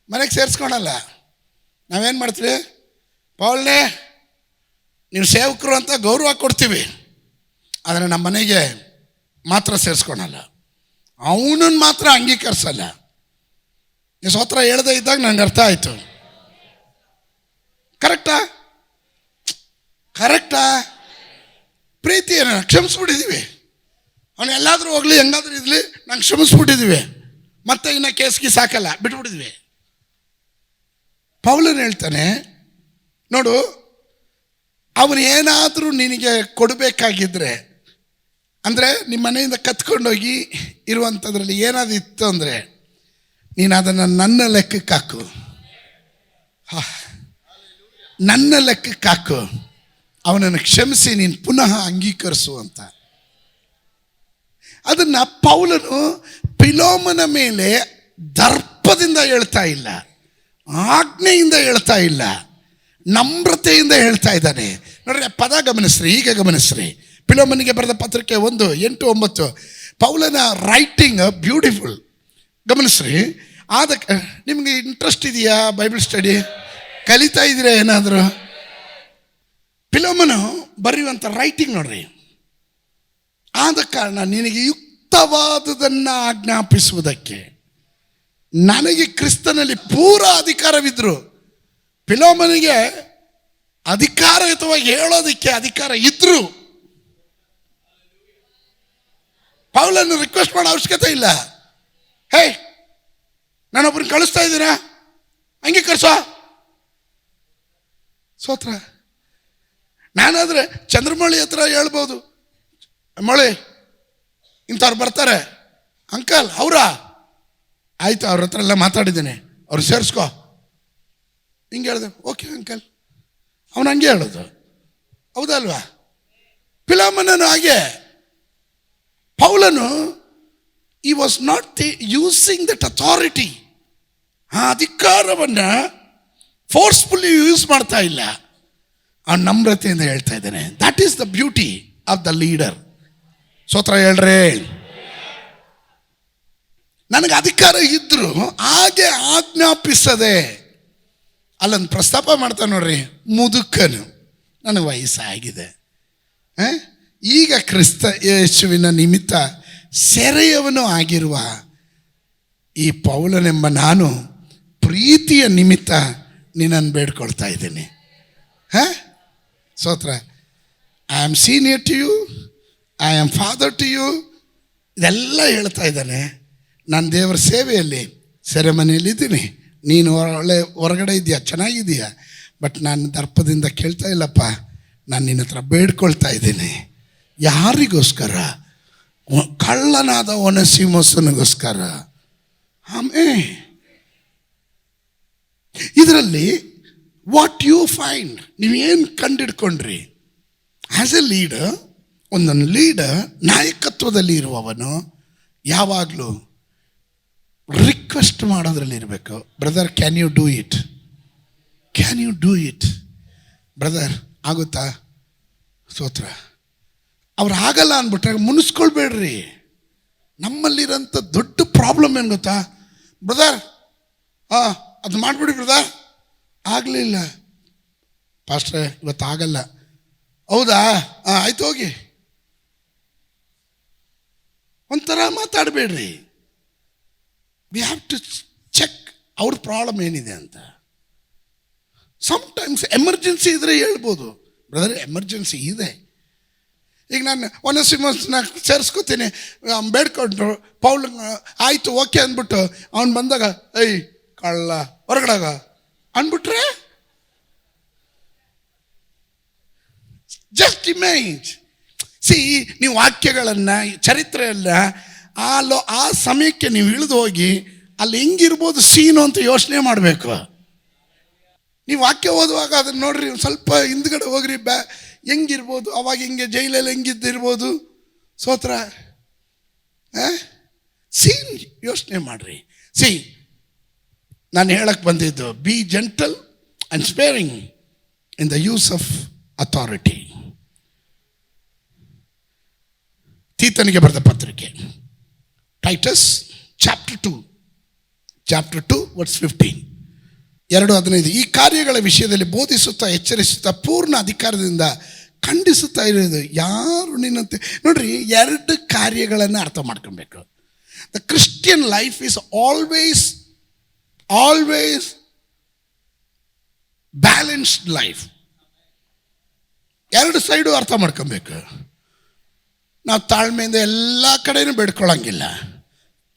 ಮನೆಗೆ ಸೇರಿಸ್ಕೊಳಲ್ಲ. ನಾವೇನು ಮಾಡ್ತೀವಿ? ಪೌಲ್ನೇ ನೀವು ಸೇವಕರು ಅಂತ ಗೌರವ ಕೊಡ್ತೀವಿ, ಆದರೆ ನಮ್ಮ ಮನೆಗೆ ಮಾತ್ರ ಸೇರಿಸ್ಕೊಳಲ್ಲ, ಅವನನ್ನು ಮಾತ್ರ ಅಂಗೀಕರಿಸಲ್ಲ. ನೀವು ಸ್ತೋತ್ರ ಹೇಳ್ದೆ ಇದ್ದಾಗ ನನಗೆ ಅರ್ಥ ಆಯಿತು. ಕರೆಕ್ಟಾ? ಪ್ರೀತಿಯನ್ನು ಕ್ಷಮಿಸ್ಬಿಟ್ಟಿದ್ದೀವಿ. ಅವನು ಎಲ್ಲಾದರೂ ಹೋಗಲಿ, ಹೆಂಗಾದ್ರೂ ಇರಲಿ, ನಂಗೆ ಕ್ಷಮಿಸ್ಬಿಟ್ಟಿದ್ದೀವಿ. ಮತ್ತೆ ಇನ್ನು ಕೇಸ್ಗೆ ಸಾಕಲ್ಲ, ಬಿಟ್ಬಿಟ್ಟಿದ್ವಿ. ಪೌಲನು ಹೇಳ್ತಾನೆ, ನೋಡು, ಅವನು ಏನಾದರೂ ನಿನಗೆ ಕೊಡಬೇಕಾಗಿದ್ದರೆ, ಅಂದರೆ ನಿಮ್ಮ ಮನೆಯಿಂದ ಕತ್ಕೊಂಡೋಗಿ ಇರುವಂಥದ್ರಲ್ಲಿ ಏನಾದರೂ ಇತ್ತು ಅಂದರೆ ನೀನು ಅದನ್ನು ನನ್ನ ಲೆಕ್ಕಕ್ಕೆ ಹಾಕು, ನನ್ನ ಲೆಕ್ಕಕ್ಕೆ ಹಾಕು, ಅವನನ್ನು ಕ್ಷಮಿಸಿ ನೀನು ಪುನಃ ಅಂಗೀಕರಿಸು ಅಂತ. ಅದನ್ನು ಪೌಲನು ಫಿಲೋಮನ ಮೇಲೆ ದರ್ಪದಿಂದ ಹೇಳ್ತಾ ಇಲ್ಲ, ಆಜ್ಞೆಯಿಂದ ಹೇಳ್ತಾ ಇಲ್ಲ, ನಮ್ರತೆಯಿಂದ ಹೇಳ್ತಾ ಇದ್ದಾನೆ. ನೋಡ್ರಿ, ಪದ ಗಮನಿಸ್ರಿ, ಈಗ ಗಮನಿಸ್ರಿ. ಫಿಲೋಮನಿಗೆ ಬರೆದ ಪತ್ರಿಕೆ 1:8-9. ಪೌಲನ ರೈಟಿಂಗ್ ಬ್ಯೂಟಿಫುಲ್. ಗಮನಿಸ್ರಿ. ನಿಮಗೆ ಇಂಟ್ರೆಸ್ಟ್ ಇದೆಯಾ ಬೈಬಲ್ ಸ್ಟಡಿ? ಕಲಿತಾ ಇದ್ದೀರಾ ಏನಾದರೂ? ಫಿಲೋಮನು ಬರೆಯುವಂಥ ರೈಟಿಂಗ್ ನೋಡ್ರಿ. ಆದ ಕಾರಣ ನಿನಗೆ ಯುಕ್ತವಾದುದನ್ನು ಆಜ್ಞಾಪಿಸುವುದಕ್ಕೆ ನನಗೆ ಕ್ರಿಸ್ತನಲ್ಲಿ ಪೂರ ಅಧಿಕಾರವಿದ್ರು. ಫಿಲೋಮನಿಗೆ ಅಧಿಕಾರಯುತವಾಗಿ ಹೇಳೋದಕ್ಕೆ ಅಧಿಕಾರ ಇದ್ರು. ಪೌಲನ್ನು ರಿಕ್ವೆಸ್ಟ್ ಮಾಡೋ ಅವಶ್ಯಕತೆ ಇಲ್ಲ. ಹೇ, ನಾನೊಬ್ಬರನ್ನ ಕಳಿಸ್ತಾ ಇದ್ದೀರಾ, ಅಂಗೀಕರಿಸೋ. ಸ್ತೋತ್ರ. ನಾನಾದರೆ ಚಂದ್ರಮೌಳಿ ಹತ್ರ ಹೇಳ್ಬೋದು, ಮೌಳಿ ಇಂಥವ್ರು ಬರ್ತಾರೆ, ಅಂಕಲ್ ಅವರಾ, ಆಯಿತು, ಅವ್ರ ಹತ್ರ ಎಲ್ಲ ಮಾತಾಡಿದ್ದೇನೆ, ಅವ್ರು ಸೇರಿಸ್ಕೋ, ಹಿಂಗೆ ಹೇಳ್ದೆ. Okay uncle. ಅವನು ಹಂಗೆ ಹೇಳೋದು, ಹೌದಲ್ವಾ? ಫಿಲೋಮನನು ಹಾಗೆ. ಪೌಲನು he was not using that authority. ಆ ಅಧಿಕಾರವನ್ನ ಫೋರ್ಸ್ಫುಲ್ಲಿ ಯೂಸ್ ಮಾಡ್ತಾ ಇಲ್ಲ, ಆ ನಮ್ರತೆಯಿಂದ ಹೇಳ್ತಾ ಇದ್ದೇನೆ. That is the beauty of the leader. ಸ್ತೋತ್ರ ಹೇಳ್ರಿ. ನನಗೆ ಅಧಿಕಾರ ಇದ್ರು ಹಾಗೆ ಆಜ್ಞಾಪಿಸದೆ, ಅಲ್ಲೊಂದು ಪ್ರಸ್ತಾಪ ಮಾಡ್ತಾ ನೋಡ್ರಿ, ಮುದುಕನು, ನನಗೆ ವಯಸ್ಸಾಗಿದೆ, ಈಗ ಕ್ರಿಸ್ತ ಯೇಸುವಿನ ನಿಮಿತ್ತ ಸೆರೆಯವನು ಆಗಿರುವ ಈ ಪೌಲನೆಂಬ ನಾನು ಪ್ರೀತಿಯ ನಿಮಿತ್ತ ನಿನ್ನನ್ನು ಬೇಡ್ಕೊಳ್ತಾ ಇದ್ದೀನಿ. ಸ್ತೋತ್ರ. I am senior to you, I am father to you, ಇದೆಲ್ಲ ಹೇಳ್ತಾ ಇದ್ದಾನೆ. ನಾನು ದೇವರ ಸೇವೆಯಲ್ಲಿ ಸೆರೆಮನೆಯಲ್ಲಿದ್ದೀನಿ, ನೀನು ಒಳ್ಳೆ ಹೊರಗಡೆ ಇದೆಯಾ, ಚೆನ್ನಾಗಿದೆಯಾ, ಬಟ್ ನಾನು ದರ್ಪದಿಂದ ಕೇಳ್ತಾ ಇಲ್ಲಪ್ಪ, ನಾನು ನಿನ್ನ ಹತ್ರ ಬೇಡ್ಕೊಳ್ತಾ ಇದ್ದೀನಿ. ಯಾರಿಗೋಸ್ಕರ? ಕಳ್ಳನಾದ ಒನಸಿಮೋಸನಿಗೋಸ್ಕರ. ಆಮೇಲೆ ಇದರಲ್ಲಿ ವಾಟ್ ಯು ಫೈಂಡ್, ನೀವೇನು ಕಂಡಿಡ್ಕೊಂಡ್ರಿ? ಆ್ಯಸ್ ಎ ಲೀಡರ್, ಒಂದೊಂದು ಲೀಡರ್ ನಾಯಕತ್ವದಲ್ಲಿ ಇರುವವನು ಯಾವಾಗಲೂ ರಿಕ್ವೆಸ್ಟ್ ಮಾಡೋದ್ರಲ್ಲಿ ಇರಬೇಕು. Brother, can you do it? Can you do it brother? ಆಗುತ್ತಾ? ಸ್ತೋತ್ರ. ಅವ್ರು ಆಗಲ್ಲ ಅಂದ್ಬಿಟ್ರೆ ಮುನಿಸ್ಕೊಳ್ಬೇಡ್ರಿ. ನಮ್ಮಲ್ಲಿರೋಂಥ ದೊಡ್ಡ ಪ್ರಾಬ್ಲಮ್ ಏನು ಗೊತ್ತಾ? ಬ್ರದರ್ ಅದು ಮಾಡಿಬಿಡಿ ಬ್ರದರ್. ಆಗಲಿಲ್ಲ ಪಾಸ್ಟ್ರೆ, ಇವತ್ತು ಆಗಲ್ಲ. ಹೌದಾ? ಆಯ್ತು ಹೋಗಿ. ಒಂಥರ ಮಾತಾಡಬೇಡ್ರಿ. ವಿ ಹ್ಯಾವ್ ಟು ಚೆಕ್ ಅವ್ರ ಪ್ರಾಬ್ಲಮ್ ಏನಿದೆ ಅಂತ. ಸಮ್ಟೈಮ್ಸ್ ಎಮರ್ಜೆನ್ಸಿ ಇದ್ರೆ ಹೇಳ್ಬೋದು, ಬ್ರದರ್ ಎಮರ್ಜೆನ್ಸಿ ಇದೆ. ಈಗ ನಾನು ಒನಸಿಮೋಸ್ನ ಸೇರಿಸ್ಕೋತೀನಿ, ಬೇಡ್ಕೊಂಡ್ರು, ಪೌಲ್ ಆಯಿತು ಓಕೆ ಅಂದ್ಬಿಟ್ಟು ಅವ್ನು ಬಂದಾಗ ಐ ಕಳ್ಳ ಹೊರಗಡಾಗ ಅಂದ್ಬಿಟ್ರೆ, ಜಸ್ಟ್ ಇಮೇಜ್. ಸಿ, ನೀವು ವಾಕ್ಯಗಳನ್ನು, ಚರಿತ್ರೆಯನ್ನು ಆ ಸಮಯಕ್ಕೆ ನೀವು ಇಳಿದು ಹೋಗಿ ಅಲ್ಲಿ ಹೆಂಗಿರ್ಬೋದು ಸೀನು ಅಂತ ಯೋಚನೆ ಮಾಡಬೇಕು. ನೀವು ವಾಕ್ಯ ಓದುವಾಗ ಅದನ್ನು ನೋಡ್ರಿ, ಸ್ವಲ್ಪ ಹಿಂದ್ಗಡೆ ಹೋಗ್ರಿ, ಹೆಂಗಿರ್ಬೋದು ಅವಾಗ, ಹಿಂಗೆ ಜೈಲಲ್ಲಿ ಹೆಂಗಿದ್ದಿರ್ಬೋದು. ಸ್ತೋತ್ರ. ಸೀನ್ ಯೋಚನೆ ಮಾಡ್ರಿ. ಸಿ, ನಾನು ಹೇಳಕ್ಕೆ ಬಂದಿದ್ದು, be gentle and sparing in the use of authority. ತೀತನಿಗೆ ಬರೆದ ಪತ್ರಿಕೆ, ಟೈಟಸ್ ಚಾಪ್ಟರ್ 2 ವರ್ಸ್ 15, 2:15. ಈ ಕಾರ್ಯಗಳ ವಿಷಯದಲ್ಲಿ ಬೋಧಿಸುತ್ತಾ, ಎಚ್ಚರಿಸುತ್ತಾ, ಪೂರ್ಣ ಅಧಿಕಾರದಿಂದ ಖಂಡಿಸುತ್ತಾ ಇರೋದು ಯಾರು ನಿನ್ನಂತೆ. ನೋಡ್ರಿ, 2 ಕಾರ್ಯಗಳನ್ನು ಅರ್ಥ ಮಾಡ್ಕೊಬೇಕು. The Christian life is always balanced life. 2 side ಅರ್ಥ ಮಾಡ್ಕೊಬೇಕು. ನಾವು ತಾಳ್ಮೆಯಿಂದ ಎಲ್ಲ ಕಡೆನೂ ಬೇಡ್ಕೊಳ್ಳೋಂಗಿಲ್ಲ.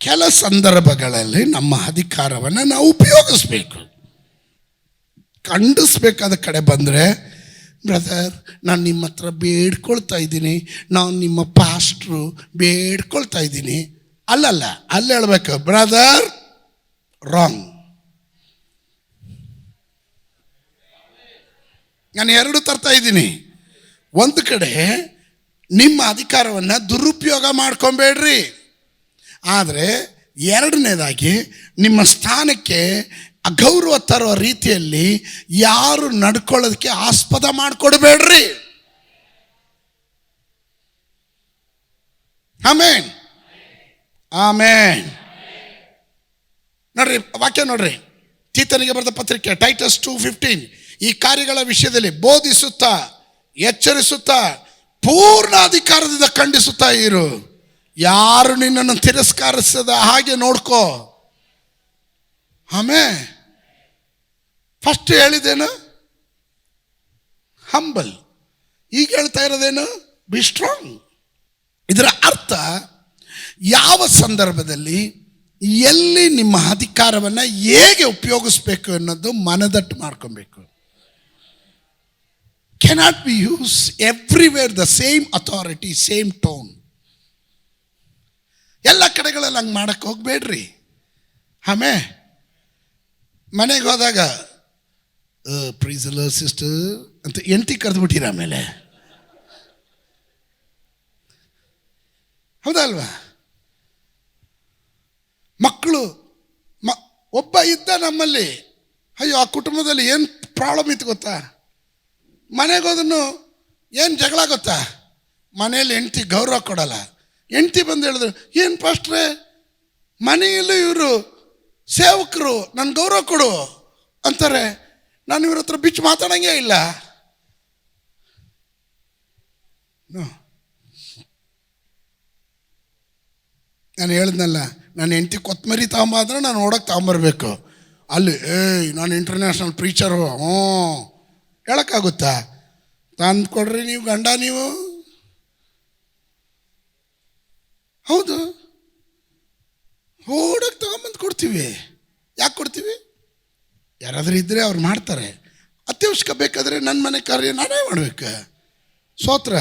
ಕೆಲ ಸಂದರ್ಭಗಳಲ್ಲಿ ನಮ್ಮ ಅಧಿಕಾರವನ್ನು ನಾವು ಉಪಯೋಗಿಸ್ಬೇಕು. ಖಂಡಿಸ್ಬೇಕಾದ ಕಡೆ ಬಂದರೆ, ಬ್ರದರ್ ನಾನು ನಿಮ್ಮ ಹತ್ರ ಬೇಡ್ಕೊಳ್ತಾ ಇದ್ದೀನಿ, ನಾನು ನಿಮ್ಮ ಪಾಸ್ಟ್ರು ಬೇಡ್ಕೊಳ್ತಾ ಇದ್ದೀನಿ, ಅಲ್ಲಲ್ಲ, ಅಲ್ಲಿ ಹೇಳ್ಬೇಕು, ಬ್ರದರ್ ರಾಂಗ್. ನಾನು 2 ತರ್ತಾ ಇದ್ದೀನಿ. ಒಂದು ಕಡೆ ನಿಮ್ಮ ಅಧಿಕಾರವನ್ನು ದುರುಪಯೋಗ ಮಾಡ್ಕೊಬೇಡ್ರಿ, ಆದರೆ ಎರಡನೇದಾಗಿ ನಿಮ್ಮ ಸ್ಥಾನಕ್ಕೆ ಅಗೌರವ ತರೋ ರೀತಿಯಲ್ಲಿ ಯಾರು ನಡ್ಕೊಳ್ಳೋದಕ್ಕೆ ಆಸ್ಪದ ಮಾಡಿಕೊಡ್ಬೇಡ್ರಿ. ಆಮೇನ್, ಆಮೇನ್. ನೋಡ್ರಿ, ವಾಕ್ಯ ನೋಡ್ರಿ, ತೀತನಿಗೆ ಬರೆದ ಪತ್ರಿಕೆ ಟೈಟಸ್ 2:15. ಈ ಕಾರ್ಯಗಳ ವಿಷಯದಲ್ಲಿ ಬೋಧಿಸುತ್ತಾ, ಎಚ್ಚರಿಸುತ್ತಾ, ಪೂರ್ಣ ಅಧಿಕಾರದಿಂದ ಖಂಡಿಸುತ್ತಾ ಇರು. ಯಾರು ನಿನ್ನನ್ನು ತಿರಸ್ಕರಿಸದ ಹಾಗೆ ನೋಡ್ಕೋ. ಆಮೇಲೆ ಫಸ್ಟ್ ಹೇಳಿದೇನು? ಹಂಬಲ್. ಈಗ ಹೇಳ್ತಾ ಇರೋದೇನು? Be strong. ಇದರ ಅರ್ಥ, ಯಾವ ಸಂದರ್ಭದಲ್ಲಿ ಎಲ್ಲಿ ನಿಮ್ಮ ಅಧಿಕಾರವನ್ನು ಹೇಗೆ ಉಪಯೋಗಿಸ್ಬೇಕು ಅನ್ನೋದು ಮನದಟ್ಟು ಮಾಡ್ಕೊಬೇಕು. cannot be used everywhere the same authority, same tone. ಎಲ್ಲ ಕಡೆಗಳಲ್ಲಿ ಹಂಗೆ ಮಾಡಕ್ಕೆ ಹೋಗ್ಬೇಡ್ರಿ. ಆಮೇಲೆ ಮನೆಗೆ ಹೋದಾಗ ಪ್ರೈಸ್ ದಿ ಲಾರ್ಡ್ ಸಿಸ್ಟರ್ ಅಂತ ಎಂಟಿ ಕರೆದ್ಬಿಟ್ಟಿರ. ಆಮೇಲೆ ಹೌದಲ್ವಾ? ಮಕ್ಕಳು ಒಬ್ಬ ಇದ್ದ ನಮ್ಮಲ್ಲಿ, ಅಯ್ಯೋ ಆ ಕುಟುಂಬದಲ್ಲಿ ಏನು ಪ್ರಾಬ್ಲಮ್ ಇತ್ತು ಗೊತ್ತಾ? ಮನೆಗೆ ಹೋದನ್ನು ಏನು ಜಗಳ ಗೊತ್ತಾ? ಮನೆಯಲ್ಲಿ ಹೆಂಡ್ತಿ ಗೌರವ ಕೊಡಲ್ಲ. ಹೆಂಡ್ತಿ ಬಂದು ಹೇಳಿದ್ರು, ಏನು ಪಾಸ್ಟ್ರೆ ಮನೆಯಲ್ಲೂ ಇವರು ಸೇವಕರು ನನ್ನ ಗೌರವ ಕೊಡು ಅಂತಾರೆ, ನಾನು ಇವ್ರ ಹತ್ರ ಬಿಚ್ಚು ಮಾತಾಡಂಗೇ ಇಲ್ಲ. ನಾನು ಹೇಳಿದ್ನಲ್ಲ, ನಾನು ಹೆಂಡ್ತಿ ಕೊತ್ತಂಬರಿ ತಗೊಂಬ ಅಂದರೆ ನಾನು ನೋಡೋಕೆ ತಗೊಂಬರ್ಬೇಕು. ಅಲ್ಲಿ ನಾನು ಇಂಟರ್ನ್ಯಾಷನಲ್ ಪ್ರೀಚರು ಹೇಳೋಕ್ಕಾಗುತ್ತಾ? ತಂದು ಕೊಡ್ರಿ ನೀವು ಗಂಡ, ನೀವು ಹೌದು ಓಡೋಕೆ ತಗೊಂಬಂದು ಕೊಡ್ತೀವಿ. ಯಾಕೆ ಕೊಡ್ತೀವಿ? ಯಾರಾದರೂ ಇದ್ದರೆ ಅವ್ರು ಮಾಡ್ತಾರೆ. ಅತ್ಯವಶ್ಯಕ ಬೇಕಾದರೆ ನನ್ನ ಮನೆ ಕಾರ್ಯ ನಾನೇ ಮಾಡ್ಬೇಕು. ಸ್ತೋತ್ರ.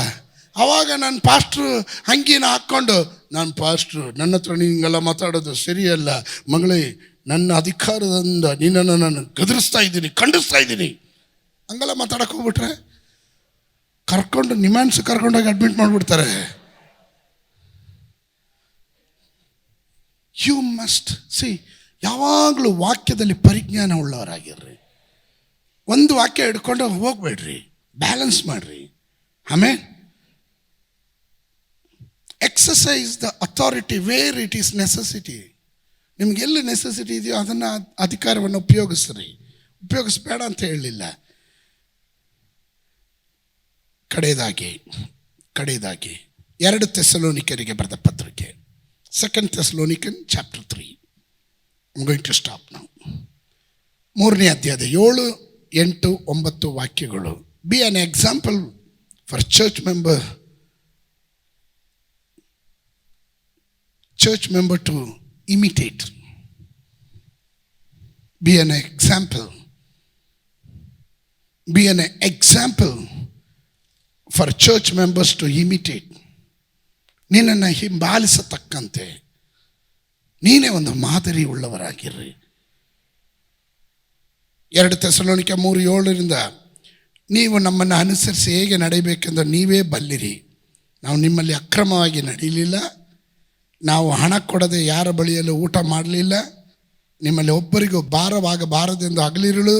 ಆವಾಗ ನಾನು ಪಾಸ್ಟ್ರು ಹಂಗಿನ ಹಾಕ್ಕೊಂಡು, ನಾನು ಪಾಸ್ಟ್ರು, ನನ್ನ ಹತ್ರ ಹಿಂಗೆಲ್ಲ ಮಾತಾಡೋದು ಸರಿಯಲ್ಲ ಮಗಳೇ, ನನ್ನ ಅಧಿಕಾರದಿಂದ ನಿನ್ನನ್ನು ನಾನು ಗದರಿಸ್ತಾ ಇದ್ದೀನಿ, ಖಂಡಿಸ್ತಾ ಇದ್ದೀನಿ ಹಂಗೆಲ್ಲ ಮಾತಾಡಕ್ಕೆ ಹೋಗ್ಬಿಟ್ರೆ ಕರ್ಕೊಂಡು ನಿಮ್ಯಾನ್ಸ್ ಕರ್ಕೊಂಡೋಗಿ ಅಡ್ಮಿಟ್ ಮಾಡಿಬಿಡ್ತಾರೆ. ಯು ಮಸ್ಟ್ ಸಿ, ಯಾವಾಗಲೂ ವಾಕ್ಯದಲ್ಲಿ ಪರಿಜ್ಞಾನ ಉಳ್ಳವರಾಗಿರ್ರಿ. ಒಂದು ವಾಕ್ಯ ಹಿಡ್ಕೊಂಡು ಹೋಗ್ಬೇಡ್ರಿ, ಬ್ಯಾಲೆನ್ಸ್ ಮಾಡಿರಿ. ಆಮೇಲೆ exercise the authority where it is necessity. ನಿಮ್ಗೆ ಎಲ್ಲಿ ನೆಸೆಸಿಟಿ ಇದೆಯೋ ಅದನ್ನು ಅಧಿಕಾರವನ್ನು ಉಪಯೋಗಿಸ್ರಿ, ಉಪಯೋಗಿಸ್ಬೇಡ ಅಂತ ಹೇಳಲಿಲ್ಲ. ಕಡೆಯದಾಗಿ 2 ಥೆಸಲೋನಿಕರಿಗೆ ಬರೆದ ಪತ್ರಿಕೆ, 2 Thessalonians chapter 3. I'm going to stop now. 3ನೇ ಅಧ್ಯಾಯದ 7, 8, 9 ವಾಕ್ಯಗಳು. Be an example for church member to imitate. Be an example for church members to imitate. ನಿನ್ನನ್ನು ಹಿಂಬಾಲಿಸತಕ್ಕಂತೆ ನೀನೇ ಒಂದು ಮಾದರಿ ಉಳ್ಳವರಾಗಿರ್ರಿ. 2 ಥೆಸಲೋನಿಕ 3:7 ನೀವು ನಮ್ಮನ್ನು ಅನುಸರಿಸಿ ಹೇಗೆ ನಡೆಯಬೇಕೆಂದು ನೀವೇ ಬಲ್ಲಿರಿ. ನಾವು ನಿಮ್ಮಲ್ಲಿ ಅಕ್ರಮವಾಗಿ ನಡೆಯಲಿಲ್ಲ, ನಾವು ಹಣ ಕೊಡದೆ ಯಾರ ಬಳಿಯಲ್ಲೂ ಊಟ ಮಾಡಲಿಲ್ಲ, ನಿಮ್ಮಲ್ಲಿ ಒಬ್ಬರಿಗೂ ಭಾರವಾಗಬಾರದೆಂದು ಹಗಲಿರುಳು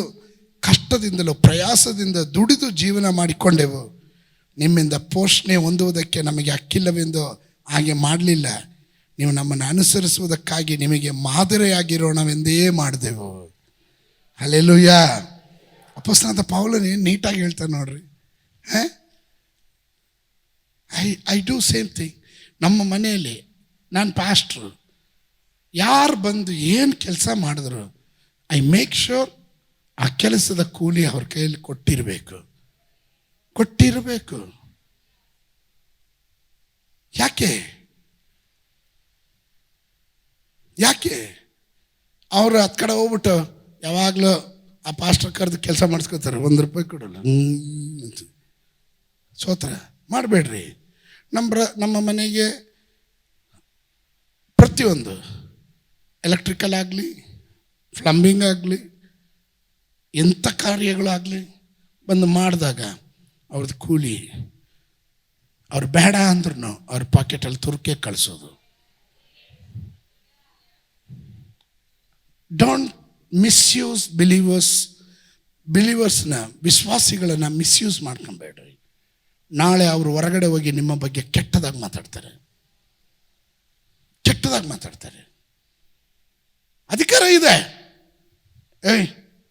ಕಷ್ಟದಿಂದಲೂ ಪ್ರಯಾಸದಿಂದ ದುಡಿದು ಜೀವನ ಮಾಡಿಕೊಂಡೆವು. ನಿಮ್ಮಿಂದ ಪೋಷಣೆ ಹೊಂದುವುದಕ್ಕೆ ನಮಗೆ ಹಕ್ಕಿಲ್ಲವೆಂದು ಹಾಗೆ ಮಾಡಲಿಲ್ಲ. ನೀವು ನಮ್ಮನ್ನು ಅನುಸರಿಸುವುದಕ್ಕಾಗಿ ನಿಮಗೆ ಮಾದರಿಯಾಗಿರೋಣವೆಂದೇ ಮಾಡಿದೆವು. ಹಲ್ಲೆಲೂಯಾ. ಅಪೊಸ್ತಲನಾದ ಪೌಲನು ನೀಟಾಗಿ ಹೇಳ್ತಾರೆ ನೋಡ್ರಿ. I do same thing. ನಮ್ಮ ಮನೆಯಲ್ಲಿ ನಾನು ಪಾಸ್ಟ್ರು, ಯಾರು ಬಂದು ಏನು ಕೆಲಸ ಮಾಡಿದ್ರು ಐ ಮೇಕ್ ಶ್ಯೂರ್ ಆ ಕೆಲಸದ ಕೂಲಿ ಅವ್ರ ಕೈಯಲ್ಲಿ ಕೊಟ್ಟಿರಬೇಕು. ಯಾಕೆ ಅವರು ಹತ್ತು ಕಡೆ ಹೋಗ್ಬಿಟ್ಟು ಯಾವಾಗಲೂ ಆ ಪಾಸ್ಟರ್ ಕರೆದು ಕೆಲಸ ಮಾಡಿಸ್ಕೊತಾರೆ, ₹1 ಕೊಡಲ್ಲ. ಸ್ತೋತ್ರ ಮಾಡಬೇಡ್ರಿ. ನಮ್ಮ ಮನೆಗೆ ಪ್ರತಿಯೊಂದು ಎಲೆಕ್ಟ್ರಿಕಲ್ ಆಗಲಿ, ಪ್ಲಂಬಿಂಗ್ ಆಗಲಿ, ಎಂಥ ಕಾರ್ಯಗಳಾಗಲಿ ಬಂದು ಮಾಡಿದಾಗ ಅವ್ರದ್ದು ಕೂಲಿ ಅವ್ರು ಬೇಡ ಅಂದ್ರೂ ಅವ್ರ ಪಾಕೆಟಲ್ಲಿ ತುರ್ಕೆ ಕಳಿಸೋದು. ಡೋಂಟ್ ಮಿಸ್ಯೂಸ್ ಬಿಲೀವರ್ಸ್ನ ವಿಶ್ವಾಸಿಗಳನ್ನು ಮಿಸ್ಯೂಸ್ ಮಾಡ್ಕೊಬೇಡ್ರಿ. ನಾಳೆ ಅವರು ಹೊರಗಡೆ ಹೋಗಿ ನಿಮ್ಮ ಬಗ್ಗೆ ಕೆಟ್ಟದಾಗಿ ಮಾತಾಡ್ತಾರೆ. ಅಧಿಕಾರ ಇದೆ.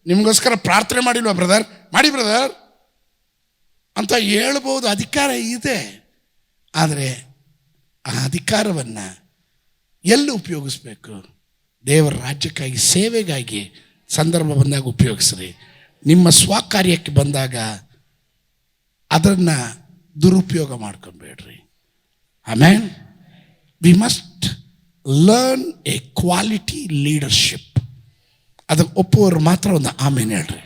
ನಿಮಗೋಸ್ಕರ ಪ್ರಾರ್ಥನೆ ಮಾಡಿಲ್ವಾ ಬ್ರದರ್, ಮಾಡಿ ಬ್ರದರ್ ಅಂತ ಹೇಳ್ಬೋದು, ಅಧಿಕಾರ ಇದೆ. ಆದರೆ ಆ ಅಧಿಕಾರವನ್ನು ಎಲ್ಲಿ ಉಪಯೋಗಿಸ್ಬೇಕು? ದೇವರ ರಾಜ್ಯಕ್ಕಾಗಿ, ಸೇವೆಗಾಗಿ ಸಂದರ್ಭ ಬಂದಾಗ ಉಪಯೋಗಿಸ್ರಿ. ನಿಮ್ಮ ಸ್ವಕಾರ್ಯಕ್ಕೆ ಬಂದಾಗ ಅದನ್ನು ದುರುಪಯೋಗ ಮಾಡ್ಕೊಬೇಡ್ರಿ. Amen. We must learn a quality leadership. ಅದಕ್ಕೆ ಒಪ್ಪುವವರು ಮಾತ್ರ ಒಂದು ಆಮೇನ್ ಹೇಳ್ರಿ.